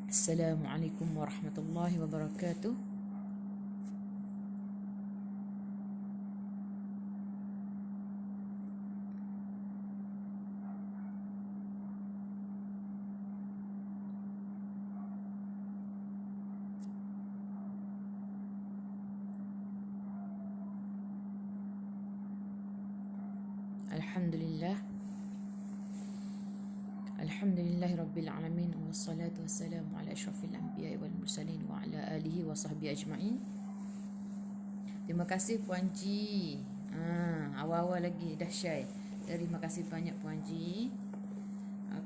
Assalamualaikum warahmatullahi wabarakatuh. Alhamdulillah. Alhamdulillahi rabbil alamin wassalatu wassalamu ala asyrafil anbiya'i wal mursalin wa ala alihi wa sahbihi ajma'in. Terima kasih Puan Ji. Awal-awal lagi dah share. Terima kasih banyak Puan Ji.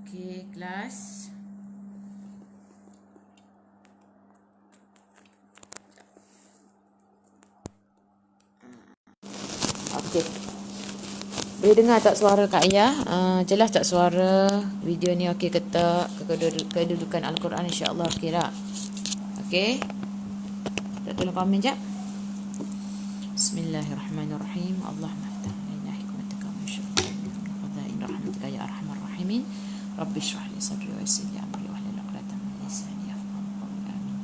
Okey, kelas. Okey. Boleh dengar tak suara Kak Ayah? Jelas tak suara video ni okey ke tak? Kedudukan Al-Quran insya-Allah okey tak? Okey. Tak tolong komen jap. Bismillahirrahmanirrahim. Allahumma aftah alaina hikmataka wa syafa'ina qadain rahmatika ya arhamar rahimin. Rabbi shrah li sadri wa yassir li amri wa hlul 'uqdatam min lisani yafqahu qawli. Amin.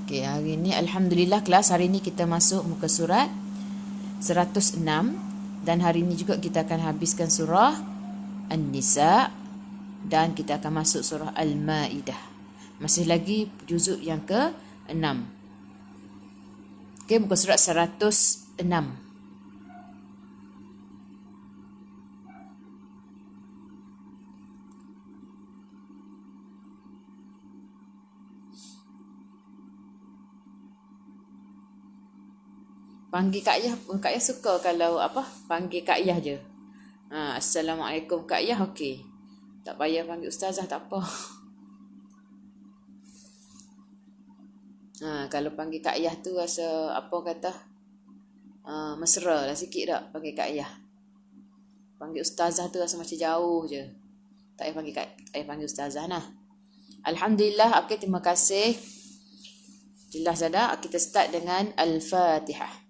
Okey, hari ni alhamdulillah kelas hari ni kita masuk muka surat 106 dan hari ni juga kita akan habiskan surah An-Nisa dan kita akan masuk surah Al-Maidah. Masih lagi juzuk yang ke-6. Okey, muka surat 106. Panggil Kak Yah, Kak Yah suka kalau panggil Kak Yah je. Assalamualaikum Kak Yah, okey. Tak payah panggil ustazah tak apa. Kalau panggil Kak Yah tu rasa mesra lah sikit tak panggil Kak Yah. Panggil ustazah tu rasa macam jauh je. Tak payah panggil ustazah nah. Alhamdulillah, okey, terima kasih. Jelas dah. Kita start dengan Al-Fatihah.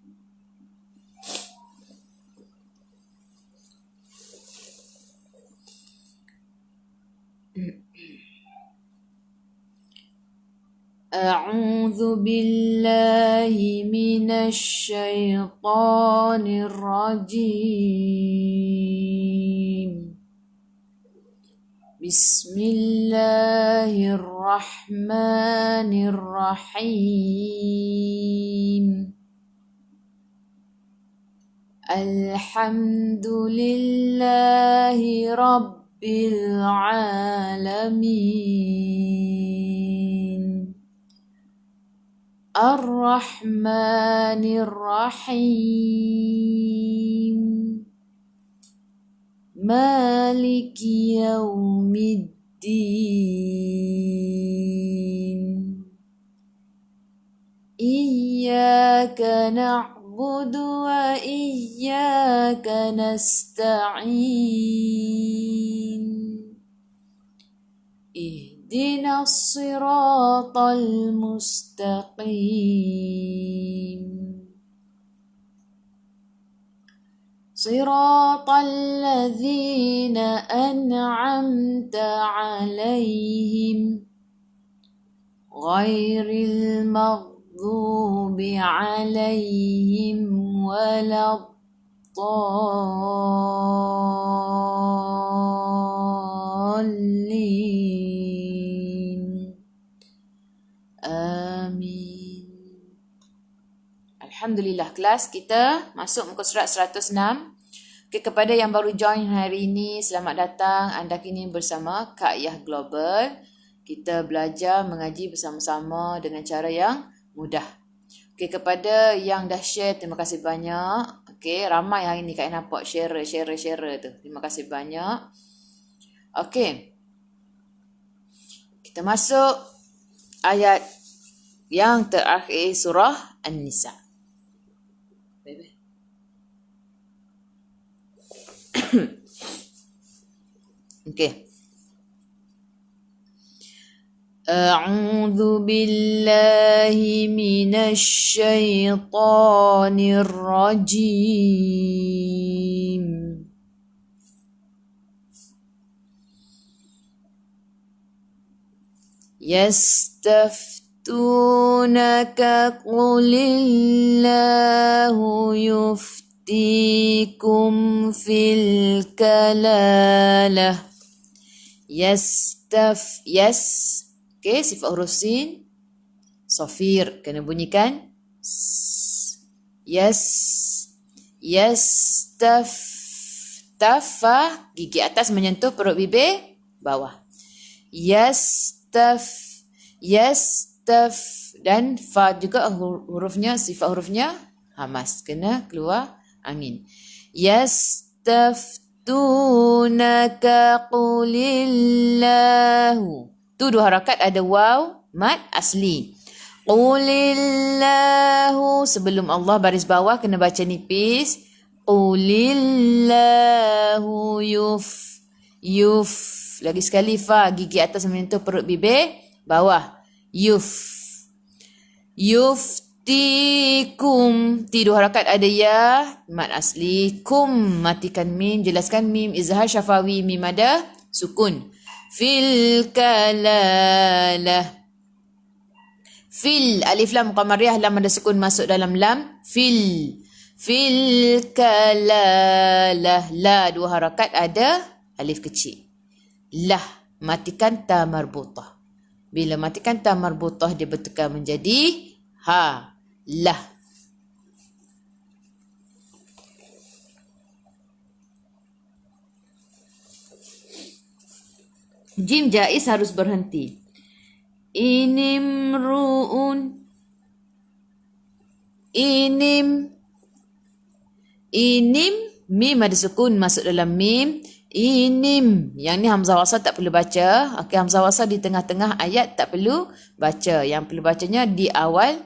أعوذ بالله من الشيطان الرجيم بسم الله الرحمن الرحيم الحمد لله رب العالمين الرحمن الرحيم مالك يوم الدين إياك نعبد وإياك نستعين اهدنا الصراط المستقيم صراط الذين أنعمت عليهم غير المغضوب عليهم ولا الضالين آمين. Alhamdulillah, kelas kita masuk muka surat 106. Okay, kepada yang baru join hari ini, selamat datang. Anda kini bersama Kak Yah Global. Kita belajar mengaji bersama-sama dengan cara yang mudah. Okay, kepada yang dah share, terima kasih banyak. Okay, ramai hari ini Kak Yah nampak share tu. Terima kasih banyak. Okay, kita masuk ayat yang terakhir surah An-Nisa. Okey. أعوذ بالله من الشيطان الرجيم يستفتونك قل الله يفتيكم في الكلالة Okay, sifat huruf sin. Sofir, kena bunyikan. Tafa, gigi atas menyentuh perut bibir bawah. Yastaf. Dan fa juga hurufnya, sifat hurufnya hamas. Kena keluar angin. Yastaftunaka qulillahu. Tu dua harakat, ada waw, mad asli. Qulillahu, sebelum Allah baris bawah kena baca nipis. Qulillahu yuf. Lagi sekali fa, gigi atas menyentuh perut bibir bawah. Yuftikum, ti dua harakat, ada ya, mad asli. Kum, matikan mim, jelaskan mim izhar syafawi, mim ada sukun. Fil kalalah. Fil, alif lam qamariyah, lam ada sukun masuk dalam lam. Fil kalalah. La, dua harakat, ada alif kecil. Lah, matikan ta marbutah. Bila matikan ta marbutah, dia bertukar menjadi ha. Lah. Jim jaiz harus berhenti. Inimru'un. Inim, mim ada sukun masuk dalam mim. Inim, yang ni hamzah wasal tak perlu baca. Okey, hamzah wasal di tengah-tengah ayat tak perlu baca. Yang perlu bacanya di awal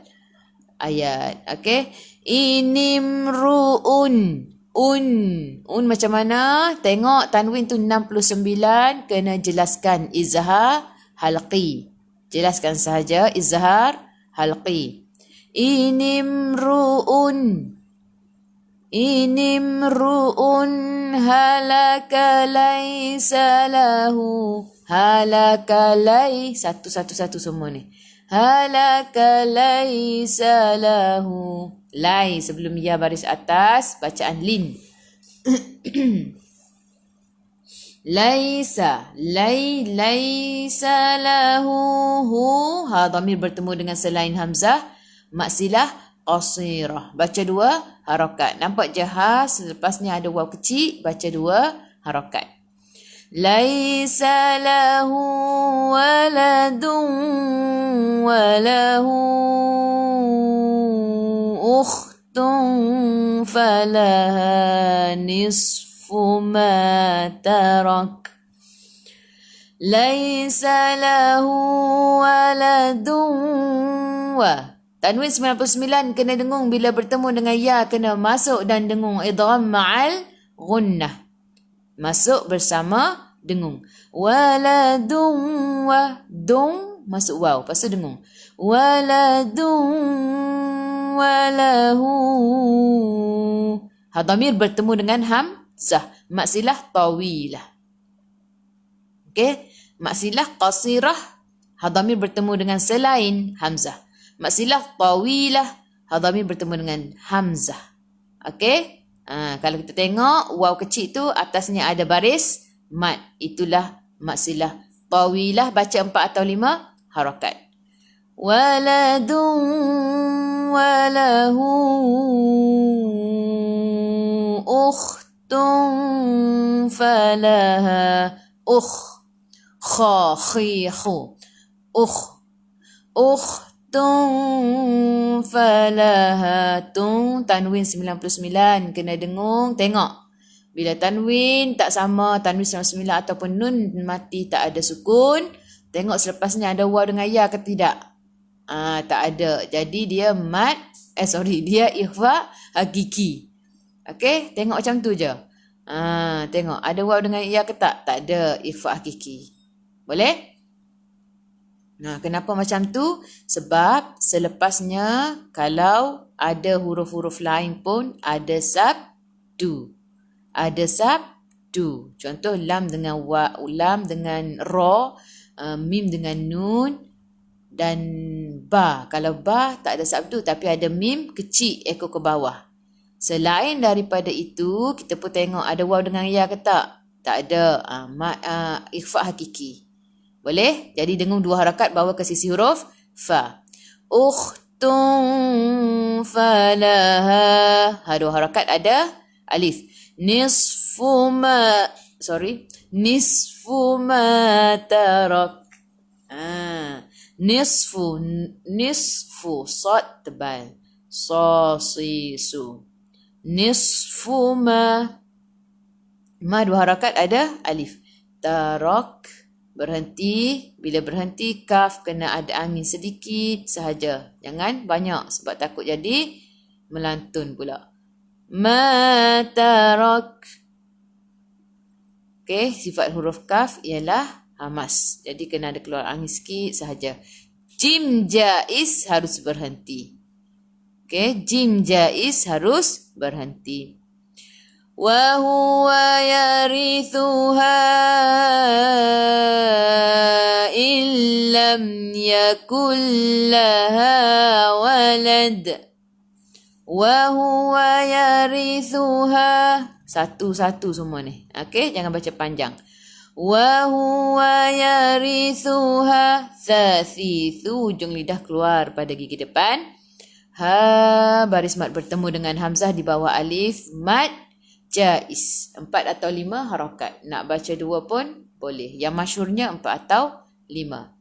ayat. Okey. Inimru'un. Un macam mana? Tengok tanwin tu 69, kena jelaskan izhar halqi. Jelaskan sahaja izhar halqi. Inimru'un halaka laysa lahu. Halaka lay, satu semua ni. Halaka laysa lahu. Lay sebelum ya baris atas, bacaan lin. Laysa lahu hu. Ha, dhamir bertemu dengan selain hamzah, maksilah qasirah. Baca dua harakat. Nampak je ha, selepasnya ada waw kecil, baca dua harakat. Laysa lahu waladun walahu ukhtun falaha nisfu ma tarak. Laysa lahu waladun wa. Tanwin 99 kena dengung bila bertemu dengan ya, kena masuk dan dengung. Idgham ma'al gunnah. Masuk bersama dengung. Waladun wa. Dung masuk waw, lepas tu dengung. Waladun walahu. Hadamir bertemu dengan hamzah, maksilah tawilah. Okey, maksilah qasirah, hadamir bertemu dengan selain hamzah. Maksilah tawilah, hadamir bertemu dengan hamzah. Okey, kalau kita tengok waw kecil tu atasnya ada baris mad, itulah maksilah tawilah. Baca 4 atau 5 harakat. Waladun walahu ukhtun falaha ukhtun falaha. Tung tanwin 99 kena dengung. Tengok bila tanwin tak sama, tanwin 99 ataupun nun mati tak ada sukun, tengok selepasnya ada waw dengan ya ke tidak. Tak ada. Jadi dia mad, dia ikhfa hakiki. Okey, tengok macam tu je. Tengok ada waw dengan ya ke tak? Tak ada, ikhfa hakiki. Boleh? Nah, kenapa macam tu? Sebab selepasnya kalau ada huruf-huruf lain pun ada sabdu. Ada sabdu. Contoh lam dengan wa, lam dengan ra, mim dengan nun dan ba. Kalau ba tak ada sabdu tapi ada mim kecil ekor ke bawah. Selain daripada itu, kita pun tengok ada waw dengan ya ke tak? Tak ada. Ikhfa hakiki. Boleh? Jadi dengung dua harakat bawa ke sisi huruf fa. Ukhtun falaha. Dua harakat ada alif. Nisfu ma tarak. Nisfu sad tebal. Sasisu. Nisfu ma dua harakat ada alif. Tarak berhenti. Bila berhenti kaf kena ada angin sedikit sahaja. Jangan banyak sebab takut jadi melantun pula. Ma tarak. Okey, sifat huruf kaf ialah hamas. Jadi kena ada keluar angin sikit sahaja. Jim jaiz harus berhenti. Okey, jim jaiz harus berhenti. Wa huwa yarithuha illam yakul laha walad. Wa huwa yarithuha. Satu-satu semua ni. Okey, jangan baca panjang. Wa huwa yarithuha. Thasithu, ujung lidah keluar pada gigi depan. Ha, baris mat bertemu dengan hamzah di bawah alif. Mat jaiz. 4 atau 5 harakat. Nak baca 2 pun boleh. Yang masyhurnya 4 atau 5.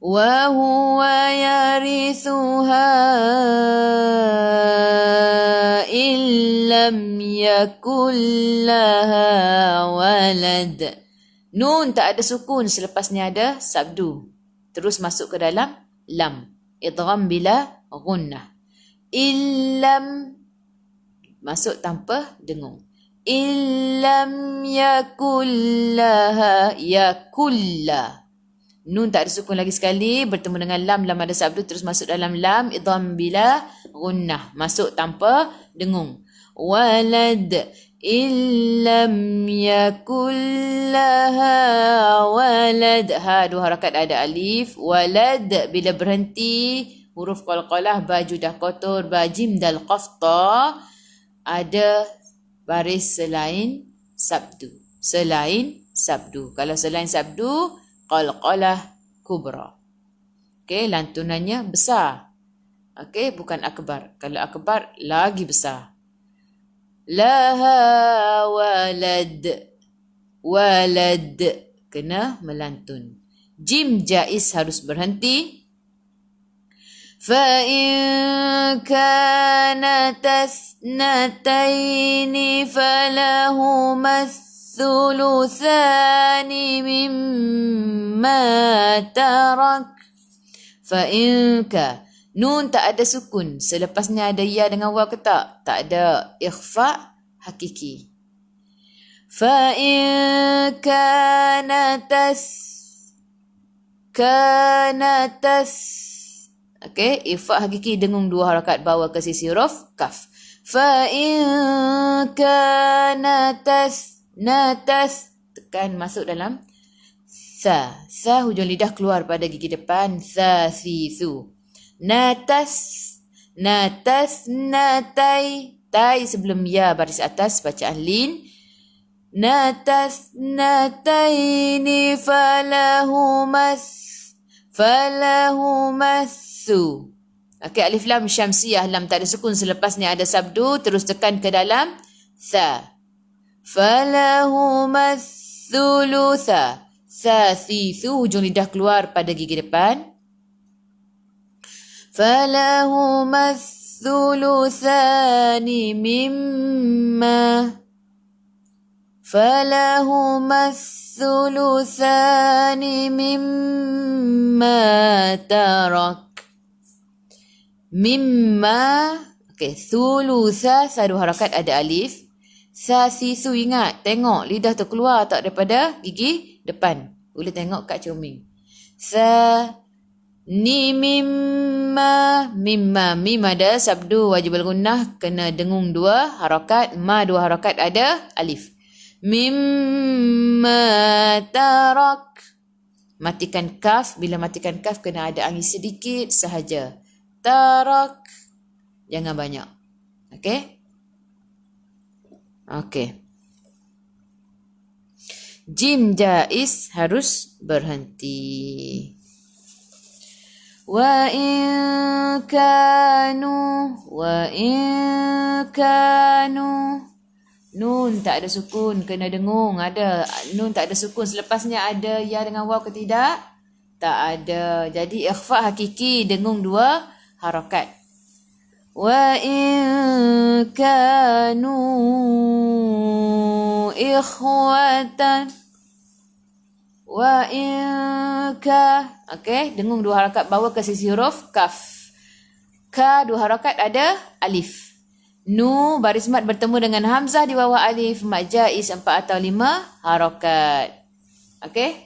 Wa huwa yarithuha illam yakul laha walad. Nun tak ada sukun, selepasnya ada sabdu. Terus masuk ke dalam lam. Idgham bila gunnah. Illam masuk tanpa dengung. Illam yakullaha yakulla. Nun tak ada sukun lagi sekali. Bertemu dengan lam. Lam ada sabdu. Terus masuk dalam lam. Idgham bila gunnah. Masuk tanpa dengung. Walad. Illam yakullaha walad. Ha, dua harakat ada alif. Walad. Bila berhenti. Huruf qalqalah. Baju dah kotor. Bajim dal qafta. Ada baris selain sabdu. Selain sabdu. Kalau selain sabdu, qalqalah kubra. Okey, lantunannya besar. Okey, bukan akbar. Kalau akbar, lagi besar. Laha walad. Walad. Kena melantun. Jim jaiz harus berhenti. فَإِنْ كَانَتَ اثْنَتَيْنِ فَلَهُمَا الثُّلُثَانِ مِمَّا تَرَكَ. فَإِنْ nun tak ada sukun. Selepasnya ada ya dengan waw ke tak? Tak ada. Ikhfa hakiki. فَإِنْ كَانَتَ okey, ikhfa hakiki dengung dua harakat bawa ke sisi huruf kaf. Fa in kanatas natas, tekan masuk dalam sa. Sa hujung lidah keluar pada gigi depan. Sa si su. Natas natai. Tai sebelum ya baris atas bacaan lin. Natas nataini falahumas. Okey, alif lam syamsiyah. Lam tak ada sukun. Selepasnya ada sabdu. Terus tekan ke dalam tha. Falahumas thulutha. Tha thithu. Hujung lidah keluar pada gigi depan. Falahumas thuluthani mimma. Falahumas thuluthani mimma tarak. Mimma. Okey, thulutha satu harakat ada alif. Sasisu, ingat, tengok lidah tu keluar tak daripada gigi depan. Boleh tengok kat cermin. Ni mimma. Mim ada sabdu wajibul gunnah, kena dengung 2 harakat. Ma 2 harakat, ada alif. Mimma tarak. Matikan kaf. Bila matikan kaf kena ada angin sedikit sahaja. Tarak. Jangan banyak. Okey? Okey. Jim jaiz harus berhenti. Wa in kanu. Nun tak ada sukun, kena dengung. Ada nun tak ada sukun, selepasnya ada ya dengan waw ke tidak? Tak ada. Jadi ikhfa hakiki, dengung 2 harakat. Wa in kanu ikhwatan. Wa in ka. Okey, dengung 2 harakat, bawa ke sisi huruf kaf. Ka 2 harakat, ada alif. Nu baris mat bertemu dengan hamzah di bawah alif, mat jaiz 4 atau 5 harakat. Okey?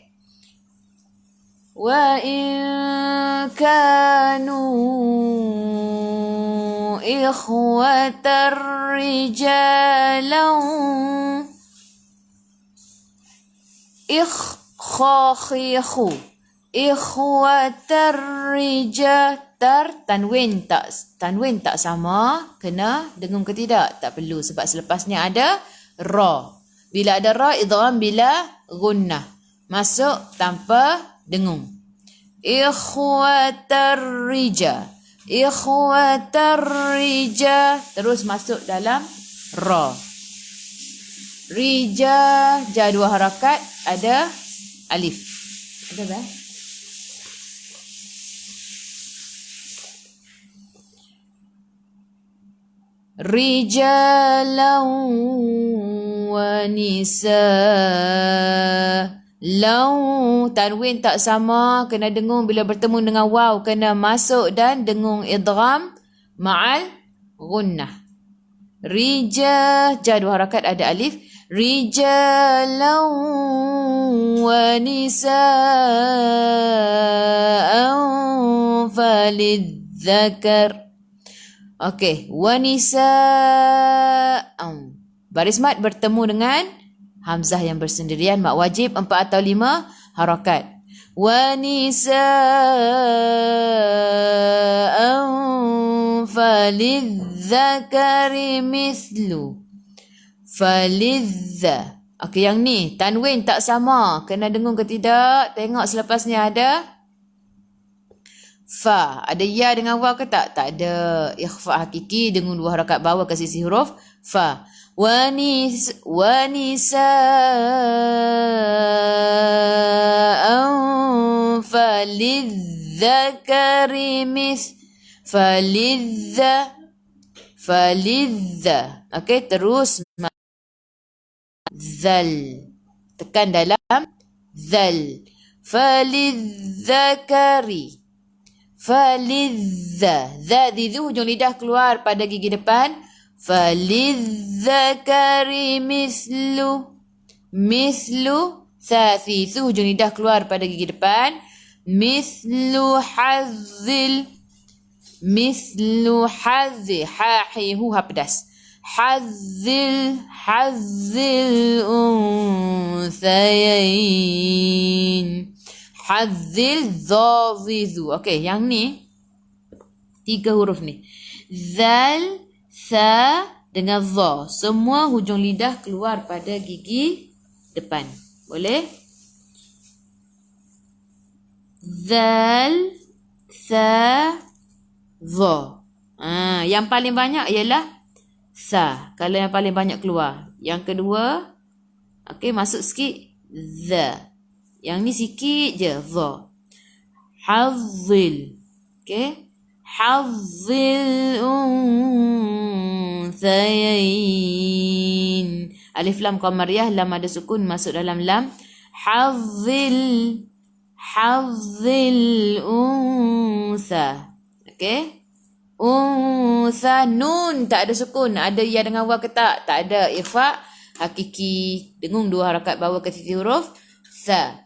Wa in kanu ikhwatar rijalan ikhkhu ikhwatar rijatar. Tanwin tak sama, kena dengung ke tidak? Tak perlu, sebab selepasnya ada ra. Bila ada ra, idgham bila gunnah, masuk tanpa dengung. Ikhwatar rija, ikhwatar rija, terus masuk dalam ra. Rija, ja 2 harakat, ada alif. Ada tak? Rijalan wa nisa. Lau, tanwin tak sama, kena dengung bila bertemu dengan waw, kena masuk dan dengung idgham ma'al gunnah. Rija, ja 2 harakat, ada alif. Rijalan wa nisa'an falidzakar. Okey, wa nisa'an. Baris mat bertemu dengan hamzah yang bersendirian, mak wajib 4 atau 5 harakat. Wa nisa'an falidzakari mithlu. Falidza. Okey, yang ni tanwin tak sama, kena dengung ke tidak? Tengok selepasnya ada fa. Ada ya dengan waw ke tak? Tak ada. Ikhfa hakiki, dengung 2 harakat, bawa ke sisi huruf fa. Wa nisa'an falidzakari falidza. Okey, terus zal. Tekan dalam zal. Falidzakari. Falidza. Za di hujung lidah keluar pada gigi depan. Falidzakari mislu. Mislu. Sathi. Hujung lidah keluar pada gigi depan. Mislu hazzil. Mislu hazzi. Hahi hu ha pedas. Hazzil unthayain. Hazzil zazizu. Okey, yang ni 3 huruf ni. Zal, sa dengan za. Semua hujung lidah keluar pada gigi depan. Boleh? Zal, sa, za. Yang paling banyak ialah sa. Kalau yang paling banyak keluar. Yang kedua, okey, masuk sikit za. Yang ni sikit je, za. Hazzil. Okey. Hazzil unthayain. Alif lam qamariyah, lam ada sukun, masuk dalam lam. Hazzil. Hazzil untha. Okey. Untha, nun tak ada sukun, ada ya dengan waw ke tak? Tak ada. Ikhfa hakiki, dengung 2 harakat, bawa ke sisi huruf sa.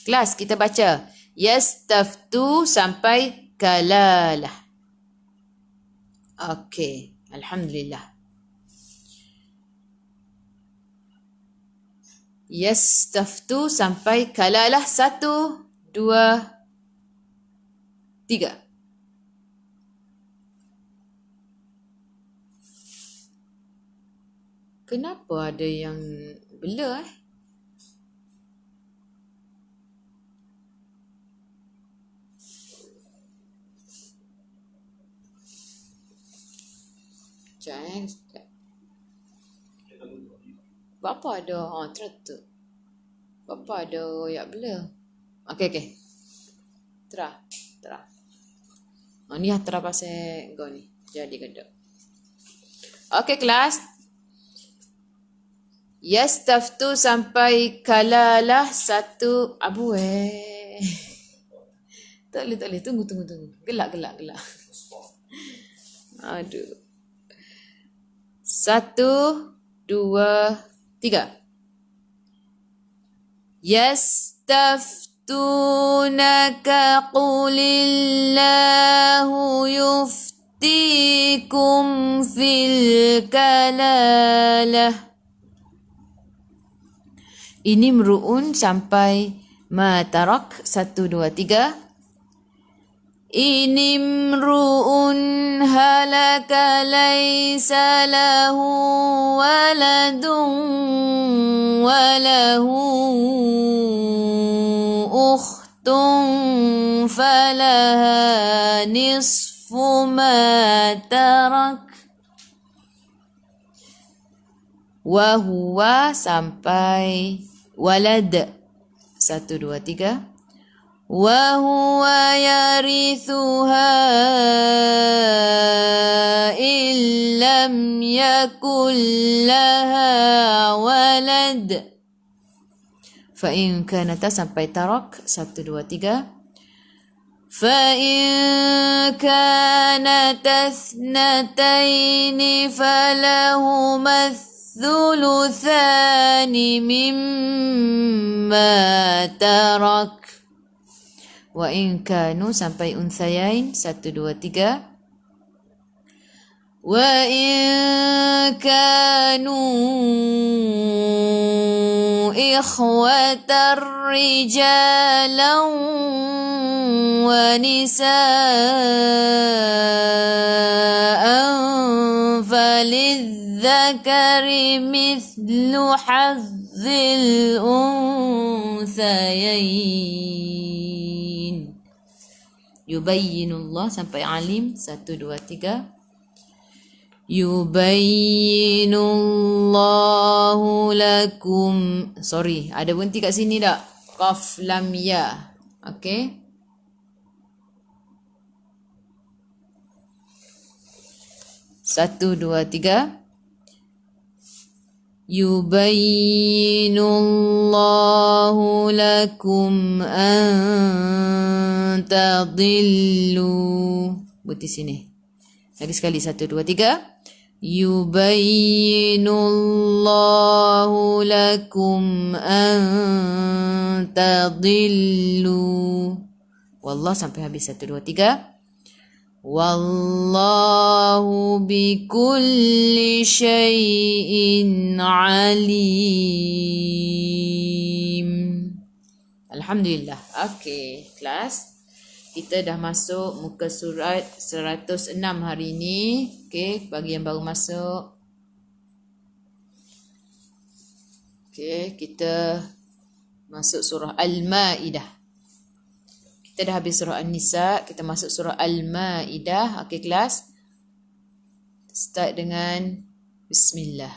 Kelas, kita baca. Yastaftu sampai kalalah. Okey, alhamdulillah. Yastaftu sampai kalalah 1, 2, 3. Kenapa ada yang blur Sekejap. Bapa ada tertutup. Bapa ada royak blur. Okey. Terah. Ni terah pasal kau ni. Jadi kedok. Okey kelas. Yastaftu sampai kalalah 1. Abu Tak boleh. Tunggu. Gelak. Aduh. 1, 2, 3. Yastaftunaka qulillahu yuftikum fil kalalah. Ini meru'un sampai ma tarak 1, 2, 3. Inimru'un halaka laysa lahu waladun walahu ukhtun falaha nisfu ma tarak wa huwa sampai walad 1, 2, 3. وهو يرثها إن لم يكن لها ولد فإن كانت sampai tarak 1, 2, 3. فإن كانت اثنتين فلهما الثلثان مما ترك wa in kanu sampai unthayain 1, 2, 3. Wa in kanu ikhwatar rijalan wa nisaan falidzakari mithlu hazzil unthayain. Yubayyinullah sampai alim 1, 2, 3. Yubayyinullahu lakum. Sorry, ada berhenti kat sini tak? Qaf lam ya. Okey. Satu, dua, tiga. Yubayyinullahu lakum an tadillu. Berhenti sini. Lagi sekali. 1, 2, 3. Yubayyinullahu lakum an tadillu. Wallah sampai habis. 1, 2, 3. Wallahu bikulli syai'in alim. Alhamdulillah. Okey, kelas. Kita dah masuk muka surat 106 hari ini. Okey, bagi yang baru masuk. Okey, kita masuk surah Al-Ma'idah. Kita dah habis surah An-Nisa, kita masuk surah Al-Ma'idah. Okey kelas. Start dengan Bismillah.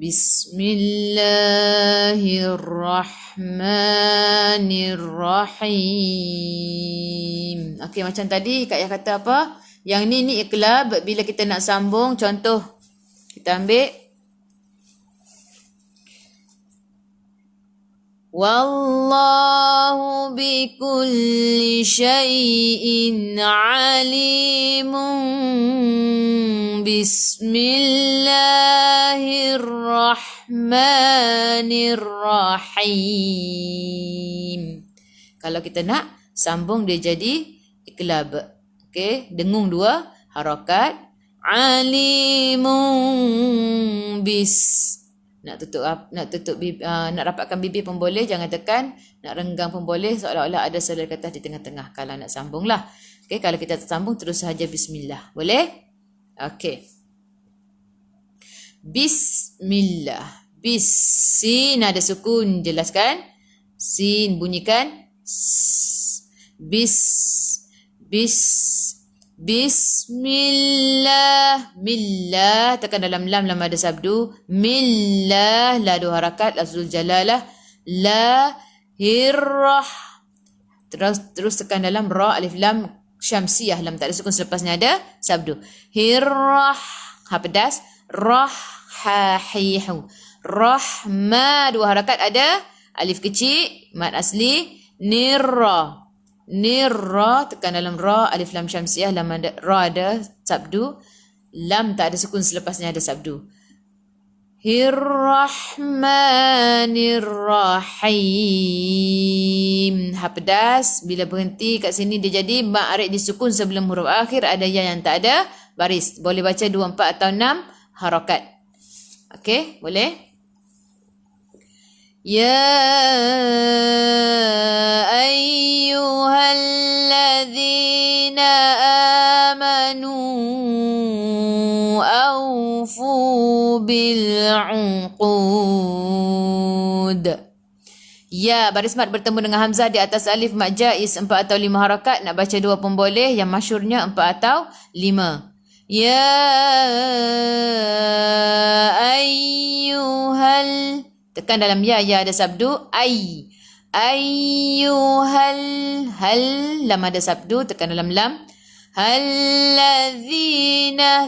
Bismillahirrahmanirrahim. Okey, macam tadi Kak Yah kata apa? Yang ni iqlab bila kita nak sambung. Contoh, kita ambil Wallahu bikulli syai'in alimun Bismillahirrahmanirrahim. Kalau kita nak sambung dia jadi iqlab. Okey, dengung 2 harakat. Alimun bis. Nak rapatkan bibir pun boleh, jangan tekan. Nak renggang pun boleh, seolah-olah ada selai kertas di tengah-tengah kalau nak sambung lah. Okey, kalau kita tersambung terus sahaja bismillah. Boleh? Okey. Bismillah. Bis. Sin ada sukun, jelaskan. Sin bunyikan s. Bis. Bis. Bismillah. Millah. Tekan dalam lam ada sabdu. Millah. La 2 harakat. Lafzul jalalah. La. Hirrah. Terus tekan dalam ra alif lam syamsiyah. Lam tak ada sukun, selepasnya ada sabdu. Hirrah. Ha pedas. Rah. Ha hihu. Rahma 2 harakat ada. Alif kecil. Mad asli. Nirra. Nirra, tekan dalam ra alif lam syamsiyah, lam ada, ra ada sabdu, lam tak ada sukun, selepasnya ada sabdu. Hirrahmanirrahim. Ha pedas, bila berhenti kat sini dia jadi mak arid disukun sebelum huruf akhir, ada ya yang tak ada baris. Boleh baca 2, 4 atau 6 harakat. Okey, boleh? يا أيها الذين آمنوا أوفوا بالعقود. Ya, baris mat bertemu dengan hamzah di atas alif mat jaiz 4 atau 5 harakat. Nak baca 2 pun boleh, yang masyhurnya 4 atau 5. Ya ayyuhal, tekan dalam ya ada sabdu. Ayyuhal, hal, lam ada sabdu, tekan dalam lam. Hallazina,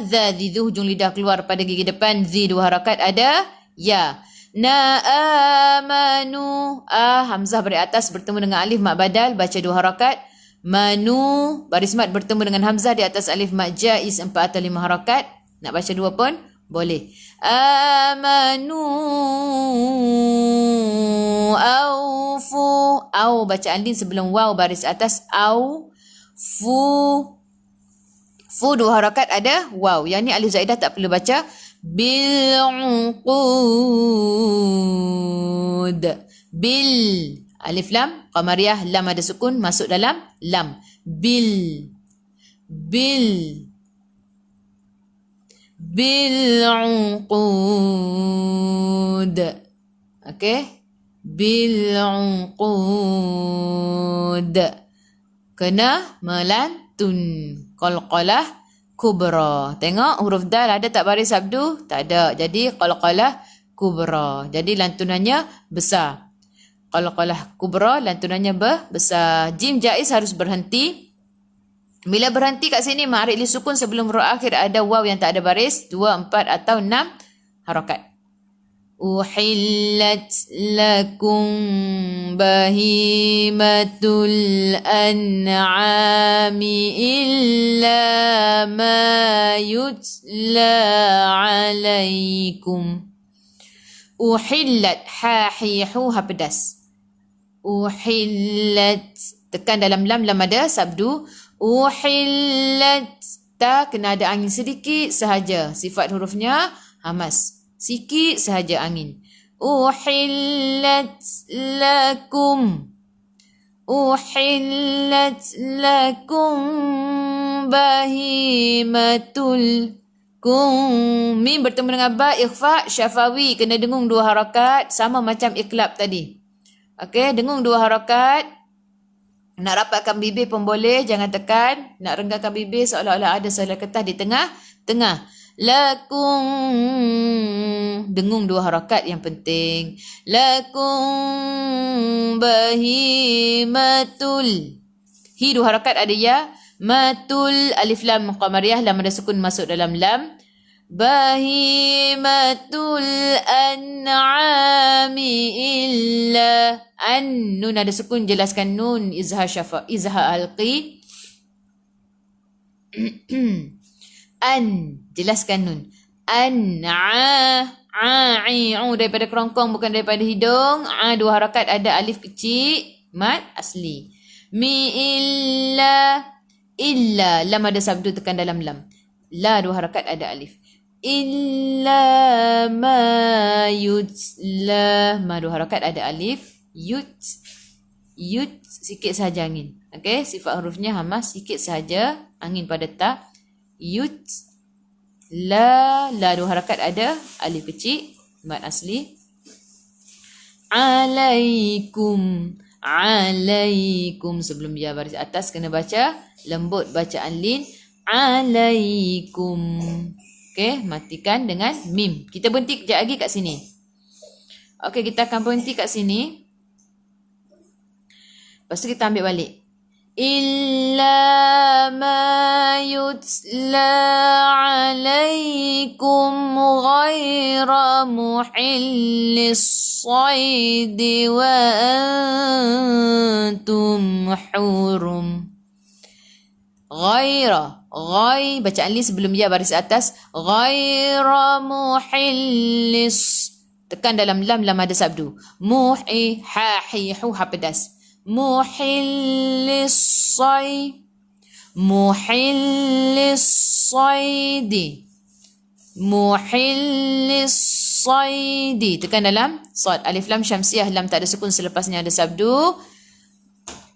za, zidu, hujung lidah keluar pada gigi depan. Zi 2 harakat ada ya. Na amanu, hamzah beri atas bertemu dengan alif mat badal, baca 2 harakat. Manu, baris mat bertemu dengan hamzah di atas alif mat jaiz 4 atau 5 harakat. Nak baca 2 pun boleh. Amanu aufu, au bacaan din sebelum waw baris atas. Au fu, fu 2 harakat ada waw, yang ni alif zaidah tak perlu baca. Bil uqud, bil alif lam qamariyah, lam ada sukun masuk dalam lam. Bil bil'uqud. Okey, bil'uqud, kena melantun. Qalqalah kubra. Tengok huruf dal ada tak baris sabdu? Tak ada. Jadi qalqalah kubra. Jadi lantunannya besar. Qalqalah kubra, lantunannya besar. Jim jaiz harus berhenti. Bila berhenti kat sini ma'arid li sukun sebelum huruf akhir ada waw yang tak ada baris, 2, 4 atau 6 harakat. Uhillat lakum bahimatul an'ami illa ma yutla alaikum. Uhillat, ha hihu ha pedas. Uhillat, tekan dalam lam ada sabdu. Uhillat, ta kena ada angin sedikit sahaja. Sifat hurufnya hamas. Sikit sahaja angin. Uhillat lakum. Uhillat lakum bahimatul kum. Mim bertemu dengan ba, ikhfa syafawi. Kena dengung 2 harakat. Sama macam iqlab tadi. Okey, dengung 2 harakat. Nak rapatkan bibir pun boleh, jangan tekan. Nak renggangkan bibir seolah-olah ada selai kertas di tengah-tengah. Lakum, dengung 2 harakat yang penting. Lakum bahimatul, hi 2 harakat ada ya. Matul, alif lam qamariyah, lam ada sukun masuk dalam lam. Bahimatul an'ami illa an, nun ada sukun, jelaskan nun izhar syafa, izhar alqi. Jelaskan nun. Daripada kerongkong bukan daripada hidung. Dua harakat, ada alif kecil, mad asli. Illa. Lam ada sabdu, tekan dalam lam. La dua harakat, ada alif. Illa ma yutla. Ma dua harakat, ada alif. Yut sikit sahaja angin. Okey, sifat hurufnya hamas, sikit sahaja angin pada ta. Yut. La dua harakat, ada alif kecil, mad asli. Alaikum. Sebelum ya baris atas kena baca lembut bacaan lin. Alaikum. Okey, matikan dengan mim. Kita berhenti kejap lagi kat sini. Okey, kita akan berhenti kat sini. Lepas tu kita ambil balik. Illa ma yutla alaikum ghaira muhillis saidi wa antum hurum. Ghaira. Bacaan li sebelum ya baris atas. Ghaira muhillis. Tekan dalam lam ada sabdu. Muhi, ha, hi, hu, ha pedas. Muhillis saidi. Tekan dalam sad. Alif lam syamsiah, lam tak ada sukun, selepasnya ada sabdu.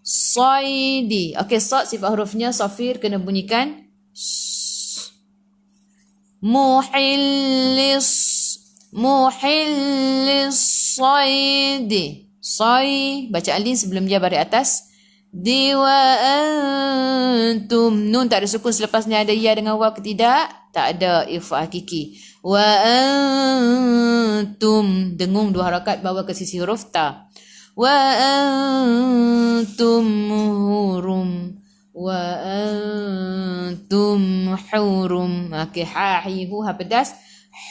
Saidi. Okey, sad sifat hurufnya safir, kena bunyikan. Muhillis saidi. Bacaan lin sebelum dia baris atas. Wa antum. Nun tak ada sukun, selepasnya ada ya dengan waw ke tidak? Tak ada ifa hakiki. Wa antum. Dengung dua harakat bawa ke sisi huruf ta. Wa antum hurum. Okey, ha, hi, hu, ha pedas.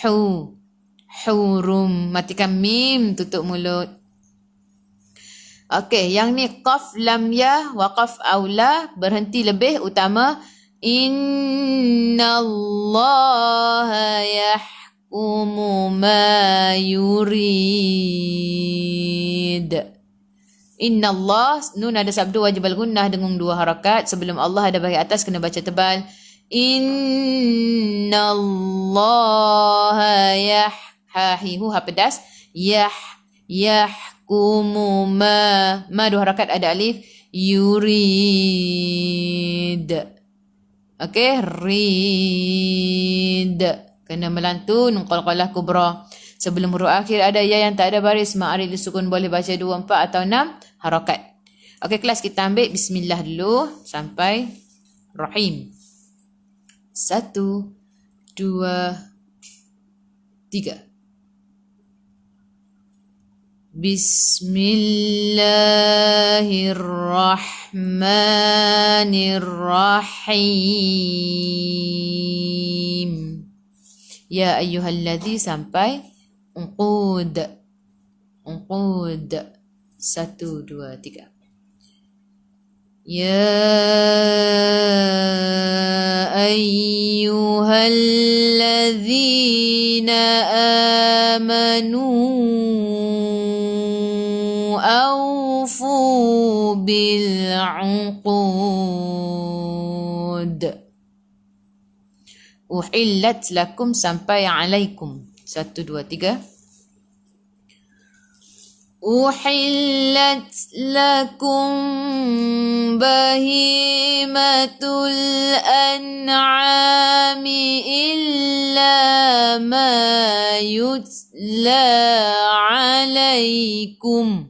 Hurum. Matikan mim, tutup mulut. Okey, yang ni qaf, lam, ya, waqaf, aula, berhenti lebih utama. Innallaha yahkumu ma yurid. Innallah, nun ada sabdu wajib al-gunnah dengung dua harakat. Sebelum Allah ada bagi atas, kena baca tebal. Innallaha ha, hi, hu, ha pedas. Yahkumu ma dua harakat, ada alif. Yurid. Okey, rid. Kena melantun qalqalah kubra. Sebelum huruf akhir ada ya yang tak ada baris, ma'arif disukun, boleh baca 2, 4 atau 6 harakat. Okey, kelas kita ambil bismillah dulu sampai rahim. 1, 2, 3. Bismillahirrahmanirrahim. Ya ayyuhalladzi sampai unqud. 1, 2, 3. Ya ayyuhalladzina amanu awfu bil uqud. Uhillat lakum sampai alaikum. 1, 2, 3. Uhillat lakum bahimatul an'ami illa ma yutla alaikum.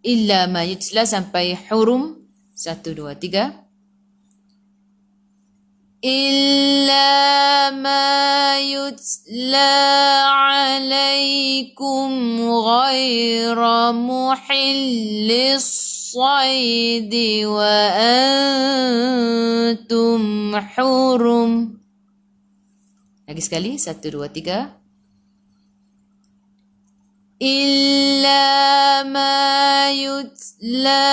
Illa ma yutla sampai hurum. 1, 2, 3. Illa ma yutla alaikum ghaira muhillis saidi wa antum hurum. Lagi sekali, 1, 2, 3. إلا ما يتلى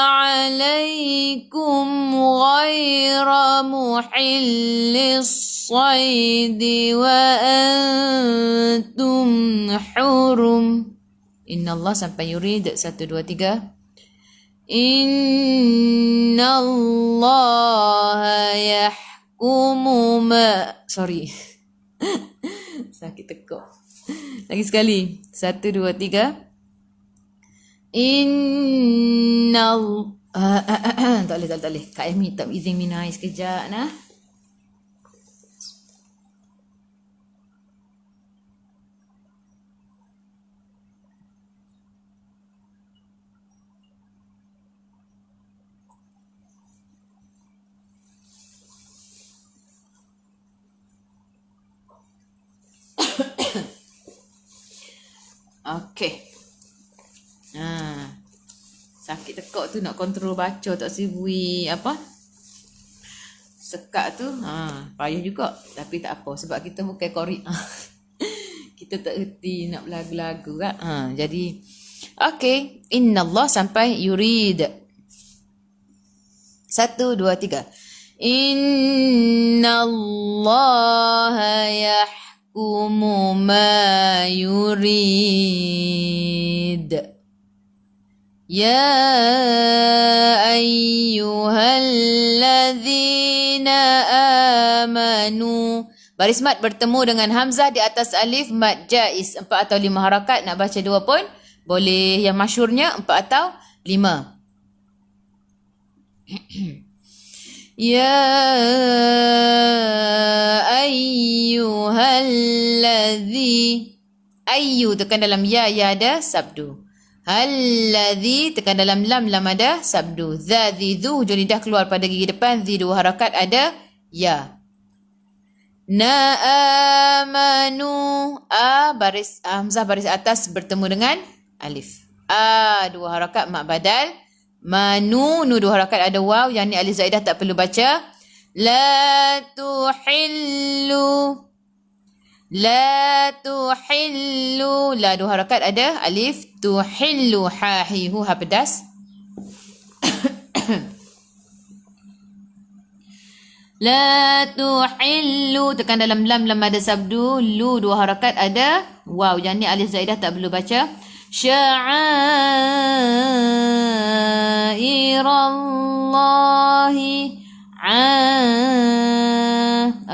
عليكم غير محل الصيد وأنتم حرم. إن الله sampai yurid 1, 2, 3. إن الله يحكم ما sakit tekuk. Lagi sekali. 1, 2, 3. Tak boleh. Kak Amy tak izin minum air sekejap nah. Okey. Sakit tekuk tu nak kontrol baca tak sibui sekat tu. Payah juga. Tapi tak apa sebab kita bukan qari. Kita tak erti nak berlagu-lagu kan. Jadi okey, innallah sampai yurid. 1, 2, 3. Innallaha yahkumu ma yurid. Ya ayyuhalladzina amanu. Baris mat bertemu dengan hamzah di atas alif, mad jaiz 4 atau 5 harakat. Nak baca 2 pun boleh. Yang masyhurnya 4 atau 5. Ya ayyuhalladzi. Ayyu tekan dalam ya ada sabdu. Alladzi tekan dalam lam ada sabdu. Zadzi dzu hujung lidah keluar pada gigi depan, zi 2 harakat ada ya. Na amanu. Baris hamzah baris atas bertemu dengan alif. 2 harakat mak badal. Manu, nu 2 harakat ada waw, yang ni alif zaidah tak perlu baca. La tuhillu. La tuhillu. La 2 harakat ada alif. Tuhillu ha hi hu ha pedas. La tuhillu tekan dalam lam ada sabdu. Lu 2 harakat ada waw, yang ni alif zaidah tak perlu baca. Sya'airallahi.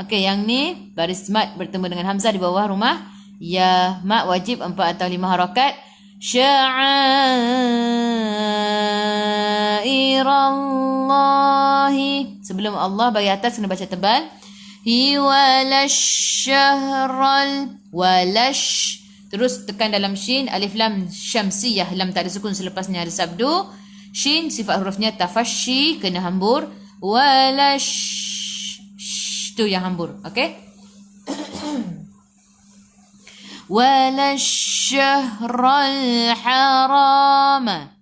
Okey, yang ni baris mat bertemu dengan hamzah di bawah rumah ya. Mat wajib 4 atau 5 harakat. Sya'airallahi. Sebelum Allah bagi atas kena baca tebal. Hi walasyahral. Walash. Terus tekan dalam shin, alif lam syamsiyah, lam tak ada sukun selepasnya ada sabdu. Shin sifat hurufnya tafashi, kena hambur. Walash tu yang hambur. Okey. Walashahral harama.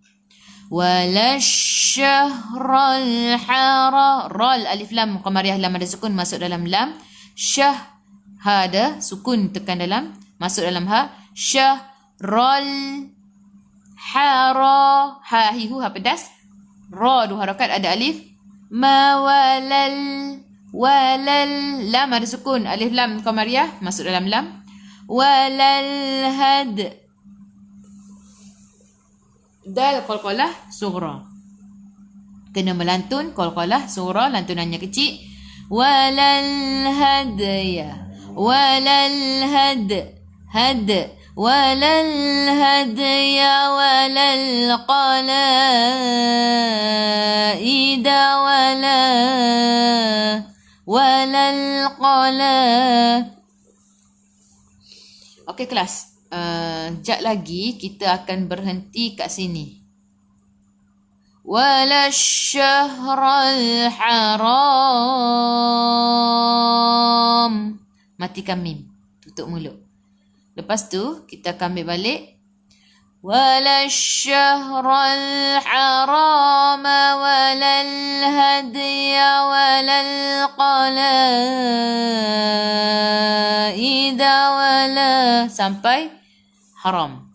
Walashahral hara. Ral alif lam qamariyah, lam ada sukun masuk dalam lam. Syah ha ada sukun tekan dalam masuk dalam ha. Syahral hara. Ha hi hu ha pedas. Ra 2 harakat ada alif. Ma walal. Walal lam ada sukun, alif lam qamariyah masuk dalam lam. Walal had. Dal qalqalah sughra. Kena melantun qalqalah sughra, lantunannya kecil. Walal hadya. Walal had. Had. Walal hadya walal qalaida walal qala. Okey kelas. Sekejap lagi kita akan berhenti kat sini. Walasyahral haram. Matikan mim. Tutup mulut. Lepas tu kita akan ambil balik. Walasyahral haram walal hadya walal qalaida wala sampai haram.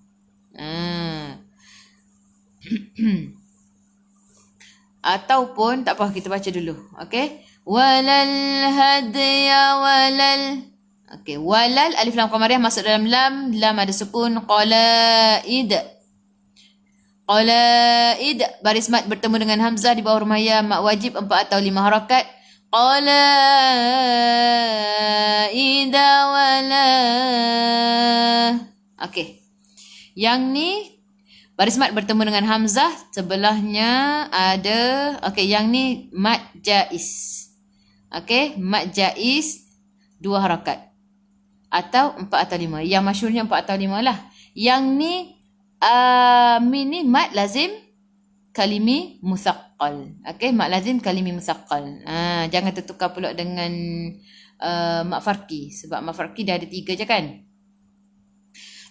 Ataupun tak apa, kita baca dulu. Okey. Walal hadya walal. Okey, walal alif lam qamariyah masuk dalam lam, lam ada sukun. Qalaid. Qalaid baris mat bertemu dengan hamzah di bawah rumah mak wajib 4 atau 5 harakat. Qalaid wala. Okey. Yang ni baris mat bertemu dengan hamzah, sebelahnya ada, okey, yang ni mat jaiz. Okey, mat jaiz 2 harakat atau 4 atau 5. Yang masyhurnya 4 atau 5 lah. Yang ni min ni mat lazim kalimi musaqqal. Okey, mat lazim kalimi musaqqal. Jangan tertukar pula dengan mat farqi, sebab mat farqi dah ada 3 je kan.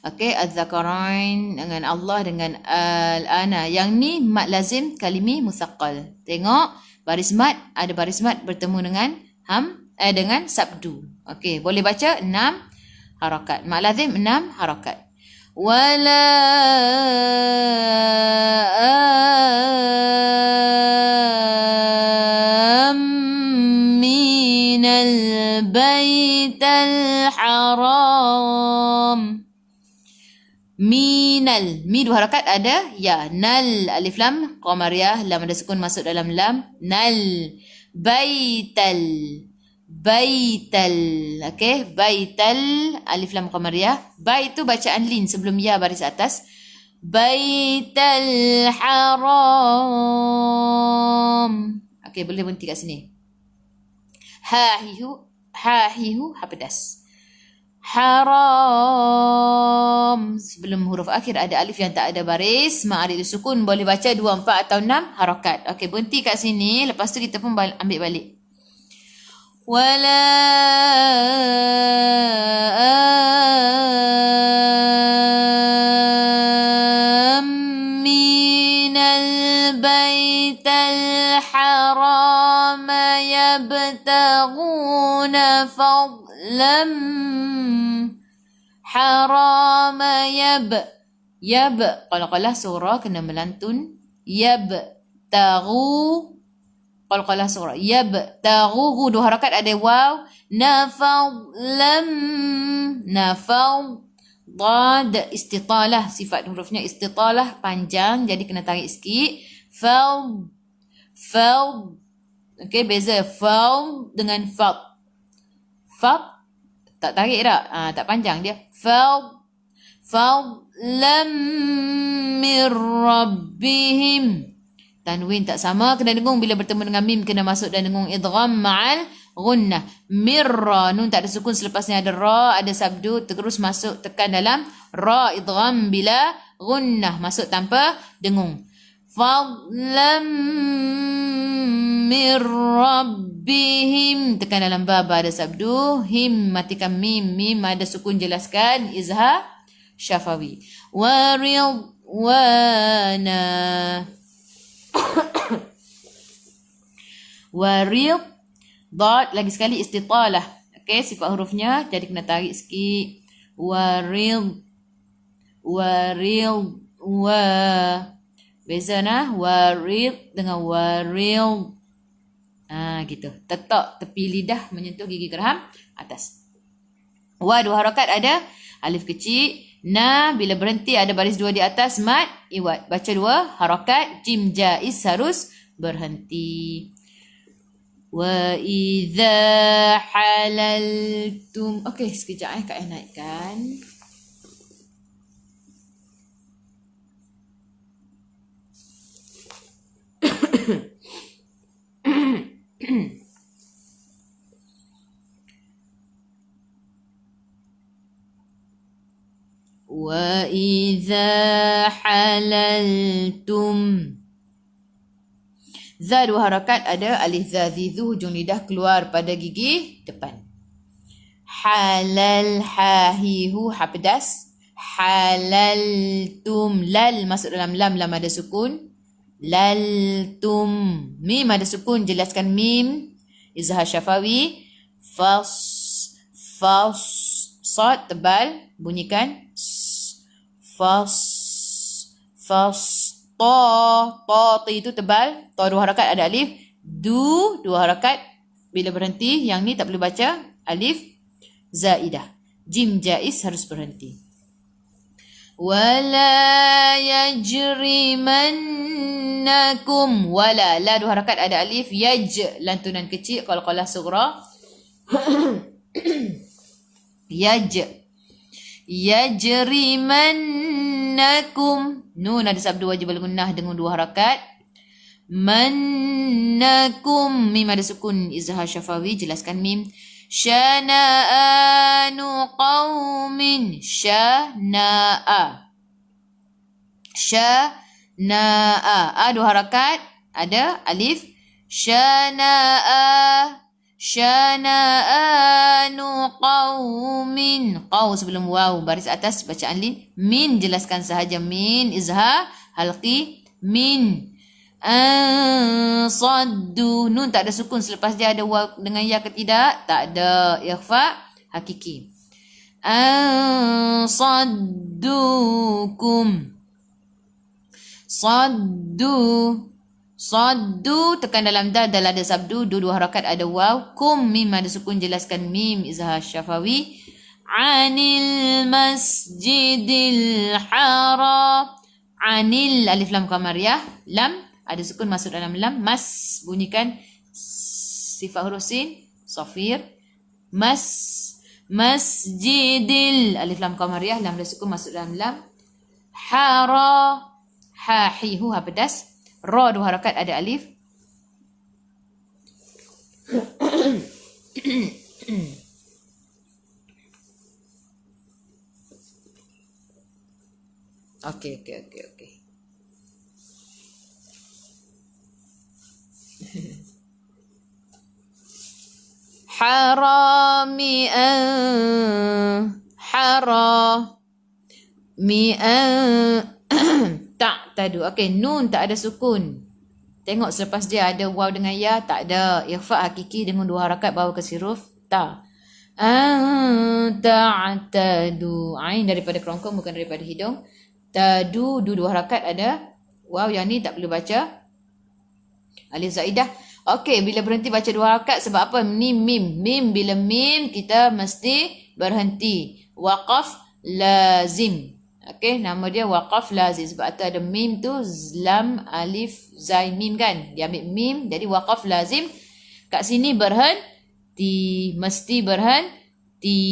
Okey, az-zakarain dengan Allah dengan al-ana. Yang ni mat lazim kalimi musaqqal. Tengok baris mat, ada baris mat bertemu dengan dengan sabdu. Okey, boleh baca 6 harakat. Mat lazim 6 harakat. Wala minal baital haram. Minal, mi 2 harakat ada ya. Nal alif lam qamariyah, lam ada sukun masuk dalam lam. Nal baital, baital. Okey, baital alif lam qamariyah. Bait tu bacaan lin sebelum ya baris atas. Baital haram. Okey, boleh berhenti kat sini. Ha hihu, ha pedas. Haram. Sebelum huruf akhir ada alif yang tak ada baris, mak ada sukun, boleh baca 2, 4 atau 6 harakat. Okey, berhenti kat sini. Lepas tu kita pun ambil balik. Wala minal baital haram yabtaghuna fadlam haram yab qalqalah surah kena melantun. Yabtaghu qalqalah surah. Yabtaghu 2 harakat ada waw. Nafadlam, nafad dad istitalah, sifat hurufnya istitalah panjang, jadi kena tarik sikit. Fad. Okey, beza fad dengan fad. Fad tak tarik tak? Tak panjang dia. Fadlam min rabbihim. Tanwin tak sama, kena dengung bila bertemu dengan mim, kena masuk dan dengung idgham ma'al gunnah. Mirra, nun tak ada sukun, selepasnya ada ra, ada sabdu, terus masuk tekan dalam ra, idgham bila gunnah, masuk tanpa dengung. Fadlam min rabbihim, tekan dalam ba, ada sabdu. Him, matikan mim, mim ada sukun, jelaskan izhar syafawi. Waridwana. Warid dad lagi sekali istitalah. Okey, sifat hurufnya jadi kena tarik sikit. Warid wa beza nah warid dengan waril. Gitu. Tetak tepi lidah menyentuh gigi geraham atas. Wa 2 harakat ada alif kecil. Na bila berhenti ada baris 2 di atas mat iwad. Baca 2 harakat. Jim jaiz harus berhenti. Wa idza halaltum. Okey, sekejap Kak naikkan. Wa idza halaltum. Za 2 harakat ada alif za zizu, hujung lidah keluar pada gigi depan. Halal hahihu ha pedas. Halaltum, lal masuk dalam lam, lam ada sukun. Laltum, mim ada sukun, jelaskan mim izhar syafawi. Fas sad tebal, bunyikan fas ti itu tebal. Ta 2 harakat ada alif. Du 2 harakat. Bila berhenti, yang ni tak boleh baca. Alif zaidah. Jim jaiz harus berhenti. Wala yajrimannakum. Wala. La 2 harakat ada alif. Lantunan kecil. Qalqalah sughra. Yajrimannakum. Nun ada sabdu wajib al-gunnah dengan 2 harakat. Mannakum. Mim ada sukun izhar syafawi. Jelaskan mim. Syana'anu qawmin. Syana'a. A 2 harakat. Ada alif. Syana'anu qawmin. Qaw sebelum waw. Baris atas bacaan lin. Min jelaskan sahaja. Min izhar halqi. Min. Saddu. Nun tak ada sukun selepas dia ada waw dengan ya ke tidak? Tak ada. Ikhfa hakiki. Saddukum. Saddu tekan dalam dal ada sabdu. 2 harakat ada waw. Kum mim ada sukun jelaskan mim izhar syafawi. Anil masjidil haram. Anil alif lam qamariyah. Lam ada sukun masuk dalam lam. Mas bunyikan sifat huruf sin. Safir. Masjidil alif lam qamariyah. Lam ada sukun masuk dalam lam. Hahihu ha pedas. Ra 2 harakat ada alif. Okey. Tak tadu. Okey, nun tak ada sukun. Tengok selepas dia ada waw dengan ya, tak ada. Ikhfa hakiki dengan 2 harakat bawa ke huruf ta. Ta'tadu. Ain daripada kerongkong bukan daripada hidung. Tadu 2 harakat ada. Waw yang ni tak perlu baca. Alif zaidah. Okey, bila berhenti baca 2 harakat sebab apa? Mim. Mim bila mim kita mesti berhenti. Waqaf lazim. Okey, nama dia waqaf lazim sebab ada mim tu lam alif zai mim kan. Dia ambil mim jadi waqaf lazim. Kat sini berhenti, mesti berhenti.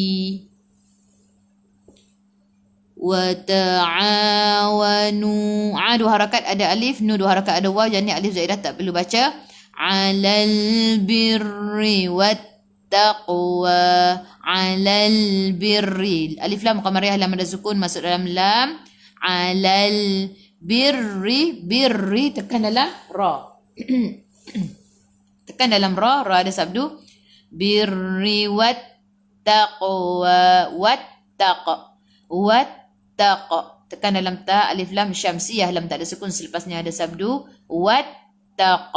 Wa ta'awanu. 2 harakat ada alif, nu 2 harakat ada waw. Jadi alif zaidah tak perlu baca. Alal birri wat taqwa. Alal birri. Alif lam qamariyah lam ada sukun masuk dalam lam. Alal birri. Birri tekan dalam ra. Tekan dalam ra. Ra ada sabdu. Birri wat taqwa. Wat taq. Tekan dalam ta. Alif lam syamsiyah. Lam tak ada sukun selepasnya ada sabdu. Wat taq.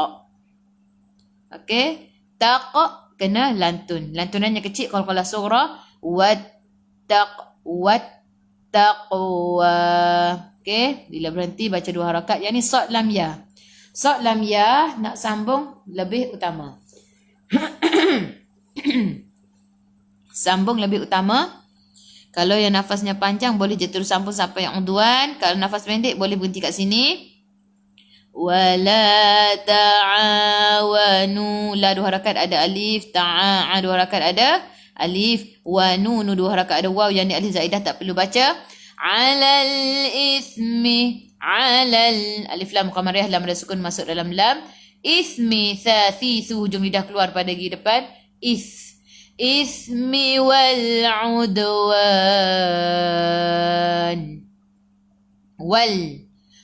Okey. Taq kena lantun. Lantunannya kecil qalqalah sughra. Wattaqwa. Okey, bila berhenti baca 2 harakat. Yang ni sad lam ya. Sad lam ya nak sambung lebih utama. Sambung lebih utama. Kalau yang nafasnya panjang boleh je terus sambung sampai yang udwan. Kalau nafas pendek boleh berhenti kat sini. Wala ta'awanu. La 2 harakat ada alif. 2 harakat ada alif. Wa nun 2 harakat ada waw. Yang ni alif zaidah tak perlu baca. Alal ismi. Alal alif lam qamariyah lam ada sukun masuk dalam lam. Ismi thithu hujung lidah keluar pada gigi depan. Ismi wal udwan.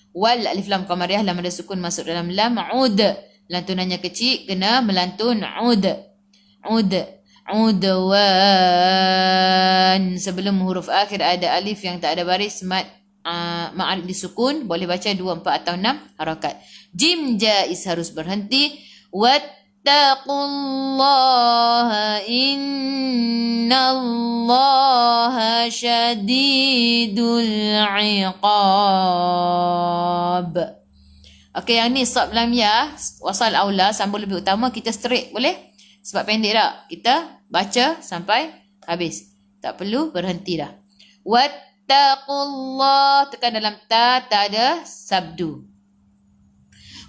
Wal alif lam qamariyah lam ada sukun masuk dalam lam. Ud lantunannya kecil kena melantun ud. Udwan. Sebelum huruf akhir ada alif yang tak ada baris ma'arif disukun. Boleh baca 2, 4 atau 6 harakat. Jim jaiz harus berhenti. Wattaqullaha innallaha syadidul iqab. Okey, yang ni sod lam ya, wasal aula, sambung lebih utama, kita straight boleh? Sebab pendek tak? Kita baca sampai habis. Tak perlu berhenti dah. Wattaqullah, tekan dalam ta, tak ada sabdu.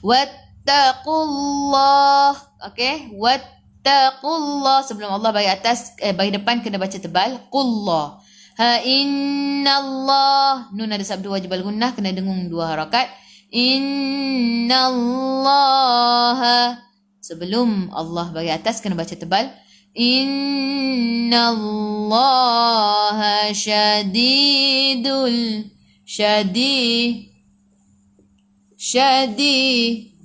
Wattaqullah. Okey, wattaqullah. Sebelum Allah bagi atas, bagi depan kena baca tebal. Qullah. Ha innallah. Nun ada sabdu wajib al-gunnah, kena dengung 2 harakat. Innallaha. Sebelum Allah bagi atas kena baca tebal. Innallaha syadidul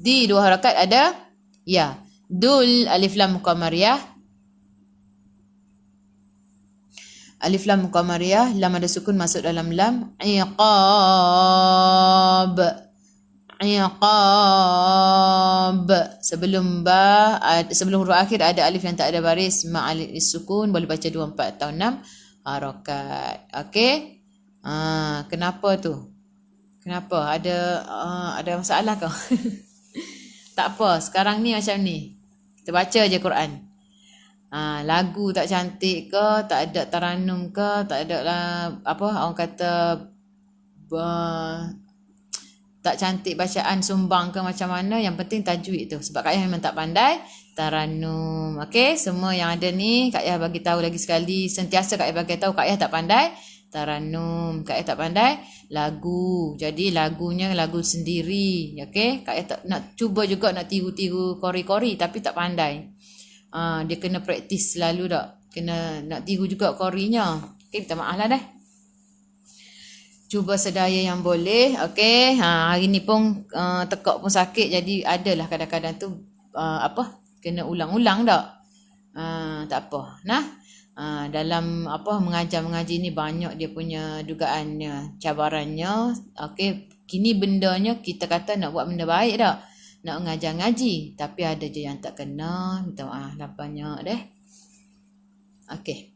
di 2 harakat ada ya. Dul alif lam qamariyah. Alif lam qamariyah, lam ada sukun masuk dalam lam. Iqab. Sebelum ba, sebelum huruf akhir ada alif yang tak ada baris, ma alif sukun, boleh baca 2, 4 atau 6 harakat. Okey. Kenapa tu? Kenapa? Ada masalah kau? Tak apa, sekarang ni macam ni. Kita baca je Quran. Lagu tak cantik ke, tak ada taranum ke, tak ada lah, apa orang kata tak cantik bacaan sumbang ke macam mana, yang penting tajwid tu. Sebab Kak Yah memang tak pandai taranum. Okey, semua yang ada ni Kak Yah bagi tahu lagi sekali, sentiasa Kak Yah bagi tahu Kak Yah tak pandai taranum, Kak Yah tak pandai lagu. Jadi lagunya lagu sendiri. Okey, Kak Yah tak nak cuba juga nak tiru-tiru kori-kori tapi tak pandai. Dia kena praktis selalu tak. Kena nak tiru juga korinya. Okey, minta maaf lah dah. Cuba sedaya yang boleh. Okey, hari ni pun tekak pun sakit, jadi adalah kadang-kadang tu kena ulang-ulang tak. Tak apa. Nah, dalam mengaji ni banyak dia punya dugaannya, cabarannya. Okey, kini bendanya kita kata nak buat benda baik tak, nak mengajar ngaji, tapi ada je yang tak kena. Minta maaf lah banyak deh. Okey.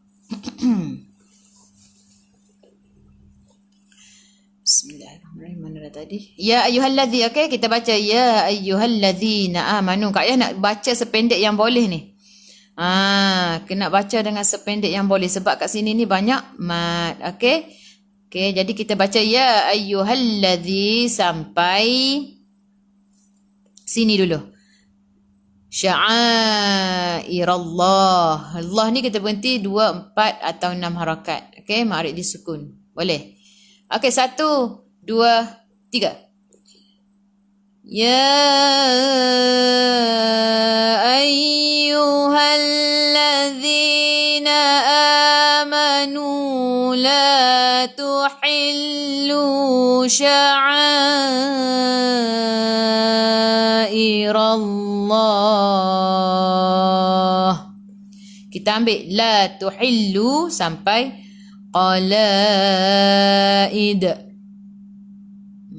Bismillahirrahmanirrahim. Mana dah tadi? Ya ayyuhalladzi. Okey, kita baca ya ayyuhalladzina amanu. Kak Yah nak baca sependek yang boleh ni. Kena baca dengan sependek yang boleh sebab kat sini ni banyak mat. Okey. Okey, jadi kita baca ya ayyuhalladzi sampai sini dulu. Sya'airallah. Allah ni kita berhenti 2, 4 atau 6 harakat. Okey, ma'arif disukun. Boleh. Okey, 1, 2, 3. Ya ayyuhalladzina amanu la tuhillu sya'airallah. Kita ambil la tuhillu sampai qalaid.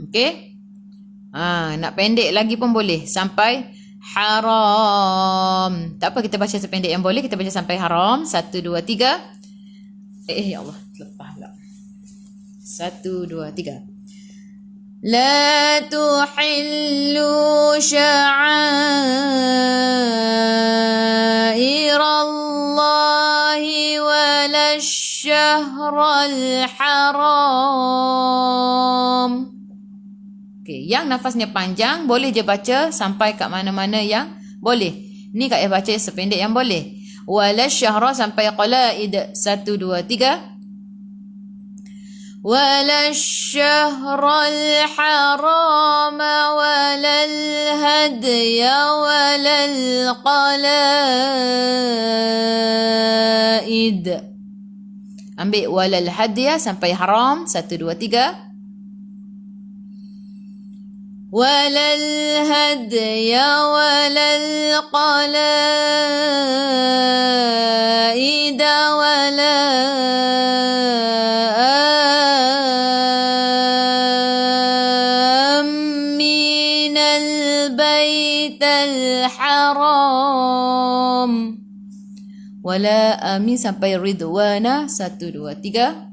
Okey. Nak pendek lagi pun boleh sampai haram. Tak apa, kita baca sependek yang boleh. Kita baca sampai haram. 1, 2, 3. Ya Allah, terlepas pula. 1, 2, 3. La tuhillu sya'airallahi wala syahral haram. Okay, yang nafasnya panjang boleh je baca sampai kat mana-mana yang boleh. Ni Kak Yah baca sependek yang boleh. Wala syahra sampai qalaid. 1, 2, 3. ولا الشهر الحرام ولا الهدي ولا القلائد. Ambil ولا الهدي sampai haram. 1, 2, 3. ولا الهدي ولا القلائد ولا آمين البيت الحرام. ولا آمين sampai ridwana. 1, 2, 3.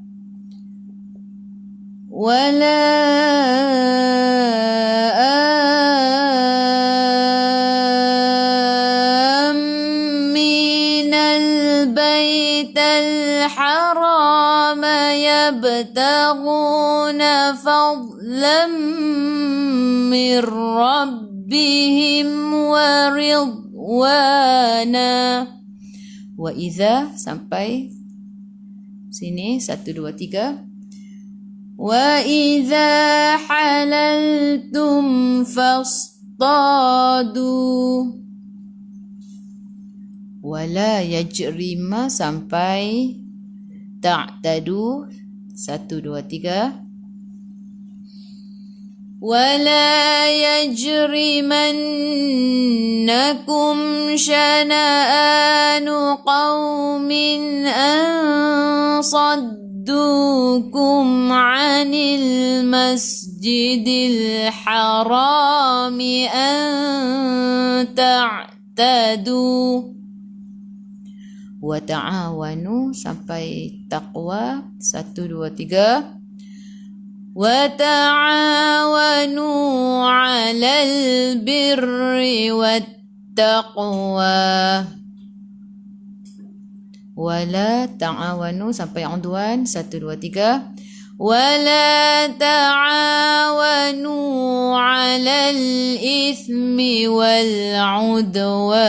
ولا يبتغون فضلا من ربهم ورضوانا. وإذا sampai sini 1, 2, 3. وَإِذَا حَلَلْتُمْ فَاصْطَادُوا. وَلَا يَجْرِمَ sampai تَعْتَدُوا 1, 2, 3. وَلَا يَجْرِمَنَّكُمْ شَنَآنُ قَوْمٍ أَنْ صَدُّوكُمْ عَنِ الْمَسْجِدِ الْحَرَامِ أَنْ تَعْتَدُوا. وَتَعَاوَنُوا sampai taqwa 1, 2, 3. وَتَعَاوَنُوا عَلَى الْبِرِّ وَالتَّقْوَى. وَلَا تَعَاوَنُوا sampai udwan 1, 2, 3. وَلَا تَعَاوَنُوا عَلَى الْإِثْمِ وَالْعُدْوَانِ.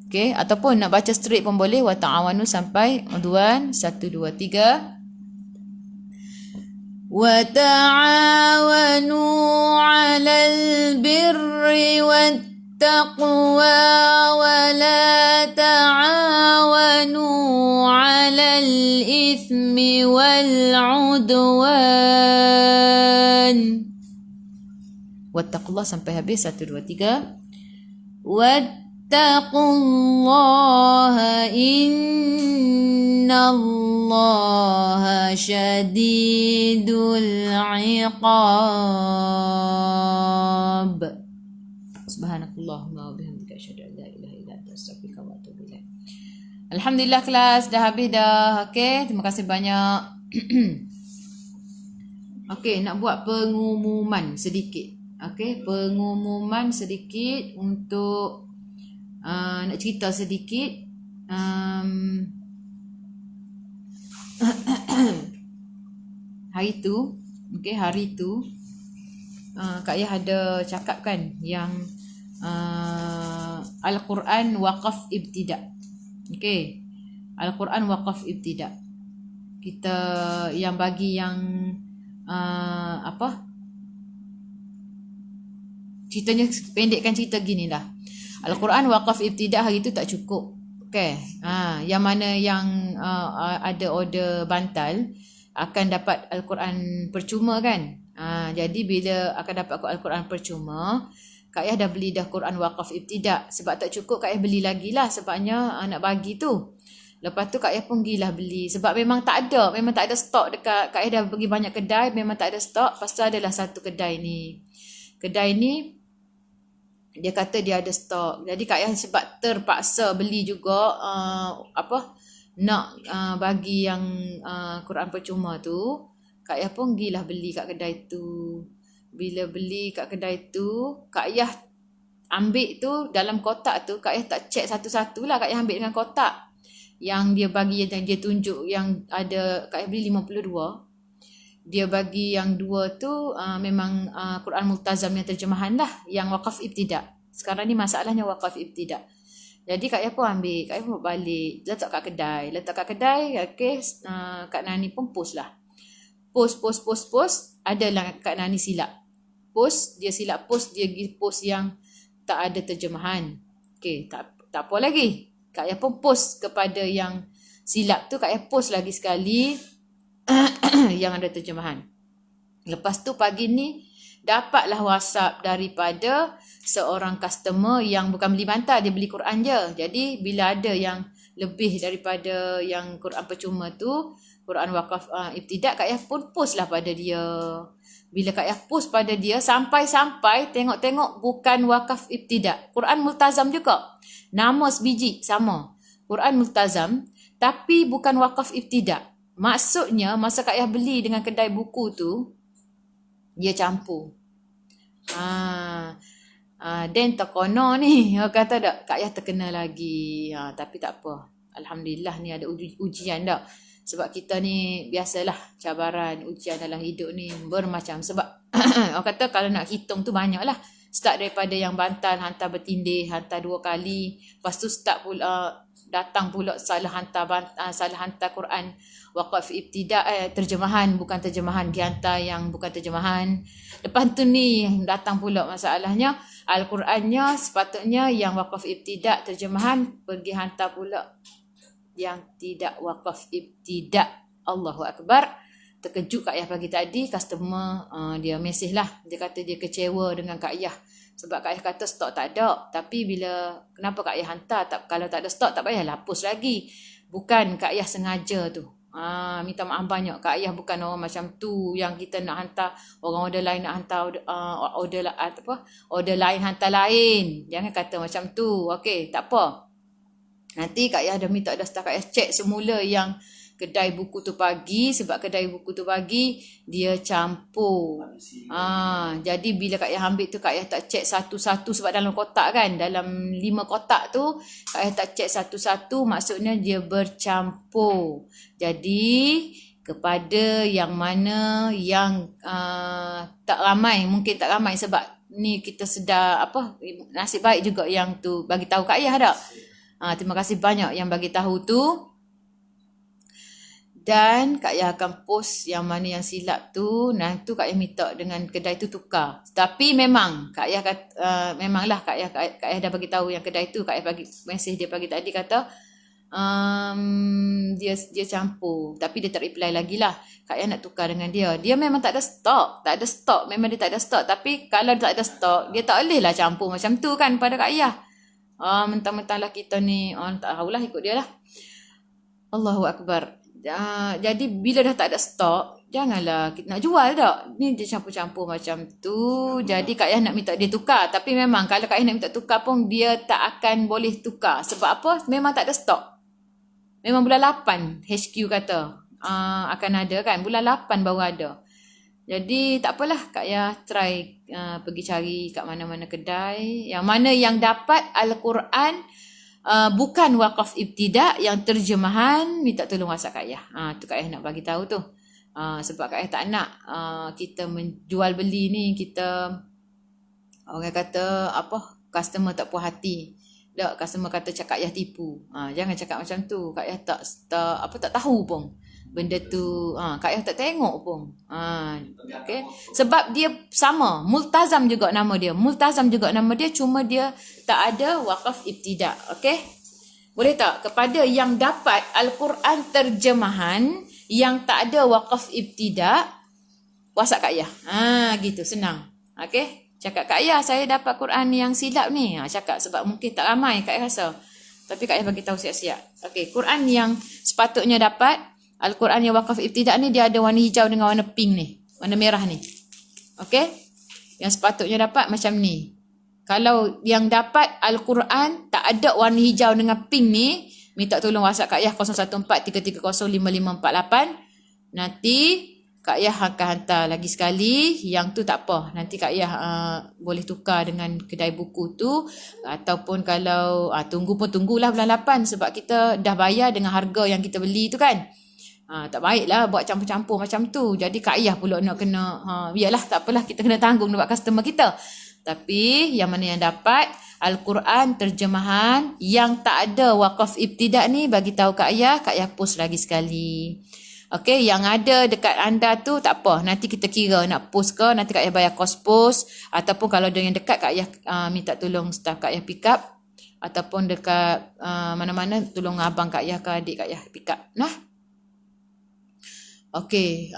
Okey, ataupun nak baca straight pun boleh. Wa ta'awanu sampai udwan 1, 2, 3. وَتَعَاوَنُوا عَلَى الْبِرِّ وَالتَّقْوَى وَلَا تَعَاوَنُوا عَلَى الْإِثْمِ وَالْعُدْوَانِ. وَاتَّقُوا اللَّهَ sampai habis 1, 2, 3. وَاتَّقُوا اللَّهَ إِنَّ اللَّهَ شَدِيدُ الْعِقَابِ. Subhanakallahumma wa bihamdika asyhadu an la ilaha illa anta astaghfiruka wa atubu ilaik. Alhamdulillah kelas dah habis dah. Okey, terima kasih banyak. Okey, nak buat pengumuman sedikit. Okey, pengumuman sedikit untuk nak cerita sedikit. Hari tu, okey, hari tu Kak Yah ada cakap kan yang Al-Quran waqaf ibtida'. Okey, Al-Quran waqaf ibtida'. Kita yang bagi yang ceritanya, pendekkan cerita gini lah. Al-Quran waqaf ibtida' hari tu tak cukup. Okey, yang mana yang ada order bantal akan dapat Al-Quran percuma kan. Jadi bila akan dapat Al-Quran percuma, Kak Yah dah beli dah Quran waqaf ibtida'. Sebab tak cukup, Kak Yah beli lagi lah sebabnya nak bagi tu. Lepas tu Kak Yah pun pergilah beli. Sebab memang tak ada stok dekat. Kak Yah dah pergi banyak kedai, memang tak ada stok. Lepas tu adalah satu kedai ni. Kedai ni dia kata dia ada stok. Jadi Kak Yah sebab terpaksa beli juga nak bagi yang Quran percuma tu, Kak Yah pun pergilah beli kat kedai tu. Bila beli kat kedai tu, Kak Yah ambil tu dalam kotak tu, Kak Yah tak check satu-satu lah. Kak Yah ambil dengan kotak yang dia bagi, yang dia tunjuk yang ada. Kak Yah beli 52. Dia bagi yang 2 tu memang Quran Multazam yang terjemahan lah, yang waqaf ibtida'. Sekarang ni masalahnya waqaf ibtida'. Jadi Kak Yah pun ambil, Kak Yah pun balik, letak kat kedai. Okey, Kak Nani pun post lah. Post. Adalah Kak Nani silap. Dia silap post, dia post yang tak ada terjemahan. Okey, tak apa lagi. Kak Yah pun post kepada yang silap tu, Kak Yah post lagi sekali yang ada terjemahan. Lepas tu pagi ni dapatlah WhatsApp daripada seorang customer yang bukan beli bantal, dia beli Quran je. Jadi bila ada yang lebih daripada yang Quran percuma tu, Quran waqaf ibtida', Kak Yah pun post lah pada dia. Bila Kak Yah post pada dia, sampai tengok bukan waqaf ibtida', Quran Multazam juga. Nama sebiji sama, Quran Multazam, tapi bukan waqaf ibtida'. Maksudnya masa Kak Yah beli dengan kedai buku tu, dia campur. Dan terkono ni, kata tak, Kak Yah terkena lagi. Tapi tak apa. Alhamdulillah ni ada ujian dah. Sebab kita ni biasalah cabaran, ujian dalam hidup ni bermacam. Sebab orang kata kalau nak hitung tu banyak lah. Start daripada yang bantal hantar bertindih, hantar 2 kali. Lepas tu start pula datang pula salah hantar Quran waqaf ibtida terjemahan bukan terjemahan, dia hantar yang bukan terjemahan. Lepas tu ni datang pula masalahnya Al-Qurannya sepatutnya yang waqaf ibtida terjemahan pergi hantar pula yang tidak waqaf ibtida. Allahu Akbar. Terkejut Kak Yah pagi tadi, customer dia mesej lah, dia kata dia kecewa dengan Kak Yah sebab Kak Yah kata stok tak ada. Tapi bila kenapa Kak Yah hantar, kalau tak ada stok tak payah hapus lagi. Bukan Kak Yah sengaja tu. Minta maaf banyak. Kak Yah bukan orang macam tu yang kita nak hantar orang order lain nak hantar order lain hantar lain. Jangan kata macam tu. Okey, tak apa. Nanti Kak Yah dah minta dah staf Kak Yah cek semula yang kedai buku tu pagi, sebab kedai buku tu pagi dia campur. Jadi bila Kak Yah ambil tu Kak Yah tak cek satu-satu sebab dalam kotak kan, dalam 5 kotak tu Kak Yah tak cek satu-satu, maksudnya dia bercampur. Jadi kepada yang mana yang tak ramai, mungkin tak ramai sebab ni kita sedar nasib baik juga yang tu bagi tahu Kak Yah dah. Terima kasih banyak yang bagi tahu tu. Dan Kak Yah akan post yang mana yang silap tu. Nah tu Kak Yah minta dengan kedai tu tukar. Tapi memang Kak Yah memanglah Kak Yah dah bagi tahu yang kedai tu. Kak Yah bagi mesej dia pagi tadi kata dia campur. Tapi dia tak reply lagi lah. Kak Yah nak tukar dengan dia. Dia memang tak ada stok. Memang dia tak ada stok. Tapi kalau dia tak ada stok, dia tak boleh lah campur macam tu kan pada Kak Yah. Mentang-mentang lah kita ni tak tahulah, ikut dia lah. Allahu Akbar. Jadi bila dah tak ada stok, janganlah kita nak jual tak. Ni dia campur-campur macam tu. Jadi Kak Yah nak minta dia tukar. Tapi memang kalau Kak Yah nak minta tukar pun dia tak akan boleh tukar. Sebab apa? Memang tak ada stok. Memang bulan 8 HQ kata akan ada kan. Bulan 8 baru ada. Jadi tak apalah, Kak Yah try pergi cari kat mana-mana kedai. Yang mana yang dapat Al-Quran bukan waqaf ibtida, yang terjemahan minta tolong WhatsApp Kak Yah. Tu Kak Yah nak bagi tahu tu. Sebab Kak Yah tak nak kita menjual beli ni, kita orang kata customer tak puas hati. Tak, customer kata cakap Yah tipu. Jangan cakap macam tu. Kak Yah tak tahu pun benda tu. Kak Yah tak tengok pun. Okay. Sebab dia sama, Multazam juga nama dia. Cuma dia tak ada waqaf ibtida. Okey. Boleh tak kepada yang dapat Al-Quran terjemahan yang tak ada waqaf ibtida, WhatsApp Kak Yah. Gitu senang. Okey. Cakap Kak Yah, saya dapat Quran yang silap ni. Cakap sebab mungkin tak ramai Kak Yah rasa. Tapi Kak Yah bagi tahu siap-siap. Okey, Quran yang sepatutnya dapat Al-Quran yang waqaf ibtida ni dia ada warna hijau dengan warna pink ni. Warna merah ni. Okey? Yang sepatutnya dapat macam ni. Kalau yang dapat Al-Quran tak ada warna hijau dengan pink ni, minta tolong WhatsApp Kak Yah 0143305548. Nanti Kak Yah akan hantar lagi sekali. Yang tu tak apa. Nanti Kak Yah boleh tukar dengan kedai buku tu. Ataupun kalau tunggulah bulan 8 sebab kita dah bayar dengan harga yang kita beli tu kan. Tak baiklah buat campur-campur macam tu. Jadi Kak Yah pula nak kena biarlah, tak apalah, kita kena tanggung buat customer kita. Tapi yang mana yang dapat Al-Quran terjemahan yang tak ada waqaf ibtida ni, bagi tahu Kak Yah post lagi sekali. Okey, yang ada dekat anda tu tak apa, nanti kita kira nak post ke, nanti Kak Yah bayar kos post, ataupun kalau ada yang dekat Kak Yah minta tolong staff Kak Yah pick up, ataupun dekat mana-mana tolong abang Kak Yah ke adik Kak Yah pick up. Okey,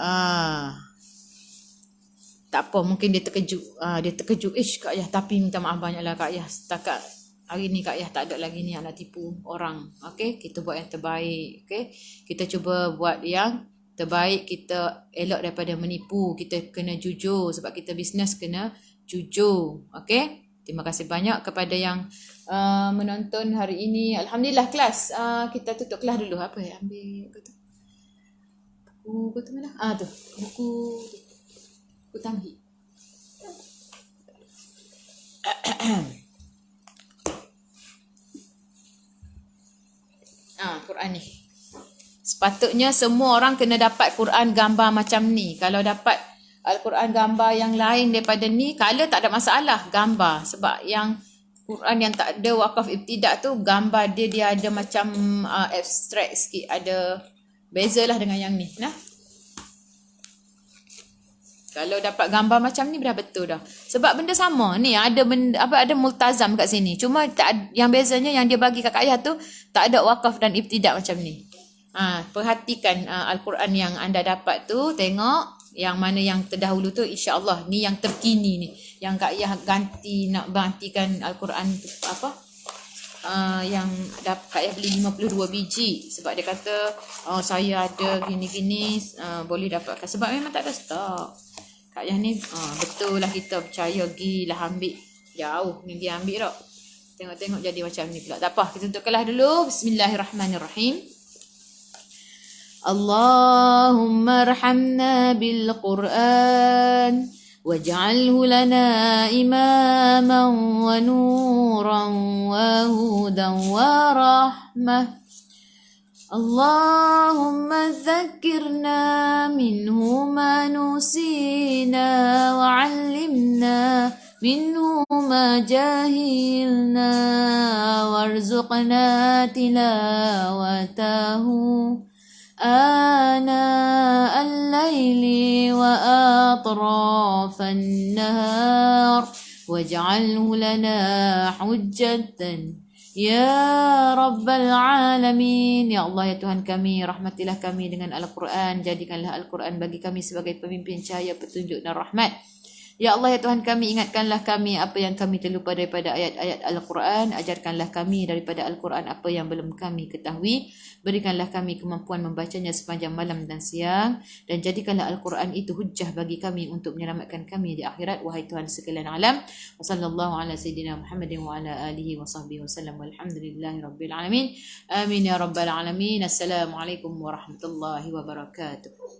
tak apa, mungkin dia terkejut. Kak Yah, tapi minta maaf banyaklah Kak Yah. Setakat hari ni Kak Yah tak ada lagi ni nak tipu orang. Okey, kita buat yang terbaik. Okey, kita cuba buat yang terbaik. Kita elok daripada menipu. Kita kena jujur sebab kita bisnes kena jujur. Okey, terima kasih banyak kepada yang menonton hari ini. Alhamdulillah kelas. Kita tutup kelas dulu. Apa ya? Ambil kata. Buku tu mana? Tu. Buku Tamhid. Quran Patutnya semua orang kena dapat Quran gambar macam ni. Kalau dapat Al-Quran gambar yang lain daripada ni, color tak ada masalah, gambar. Sebab yang Quran yang tak ada wakaf ibtidak tu, gambar dia ada macam abstract sikit, ada bezalah dengan yang ni. Nah, kalau dapat gambar macam ni dah betul dah. Sebab benda sama ni, ada benda ada multazam kat sini. Cuma yang bezanya yang dia bagi kat ayah tu tak ada wakaf dan ibtidak macam ni. Perhatikan Al-Quran yang anda dapat tu, tengok yang mana yang terdahulu tu, insya-Allah ni yang terkini ni. Yang Kak Yah ganti, nak gantikan Al-Quran tu, yang Kak Yah beli 52 biji sebab dia kata saya ada gini-gini, boleh dapatkan sebab memang tak ada stok. Kak Yah ni betul lah, kita percaya, gilah ambil jauh ni dia ambil tak. Tengok-tengok jadi macam ni pula. Tak apa, kita tutup kelas dulu. Bismillahirrahmanirrahim. Allahumma arhamna bil Qur'an waj'alhu lana imaman wa nuran wa hudan wa rahmah. Allahumma dhakkirna minhu ma nusina wa 'allimna minhu ma jahilna warzuqna tilawatahu آناء الليل وأطراف النهار واجعله لنا حجة يا رب العالمين. Ya Allah, ya Tuhan kami, rahmatilah kami dengan Al-Quran. Jadikanlah Al-Quran bagi kami sebagai pemimpin cahaya, petunjuk dan rahmat. Ya Allah, ya Tuhan kami, ingatkanlah kami apa yang kami terlupa daripada ayat-ayat Al-Quran. Ajarkanlah kami daripada Al-Quran apa yang belum kami ketahui. Berikanlah kami kemampuan membacanya sepanjang malam dan siang. Dan jadikanlah Al-Quran itu hujjah bagi kami untuk menyelamatkan kami di akhirat. Wahai Tuhan sekalian alam. Wa sallallahu ala sayyidina Muhammadin wa ala alihi wa sahbihi wa sallam. Walhamdulillahi rabbil alamin. Amin ya rabbal alamin. Assalamualaikum warahmatullahi wabarakatuh.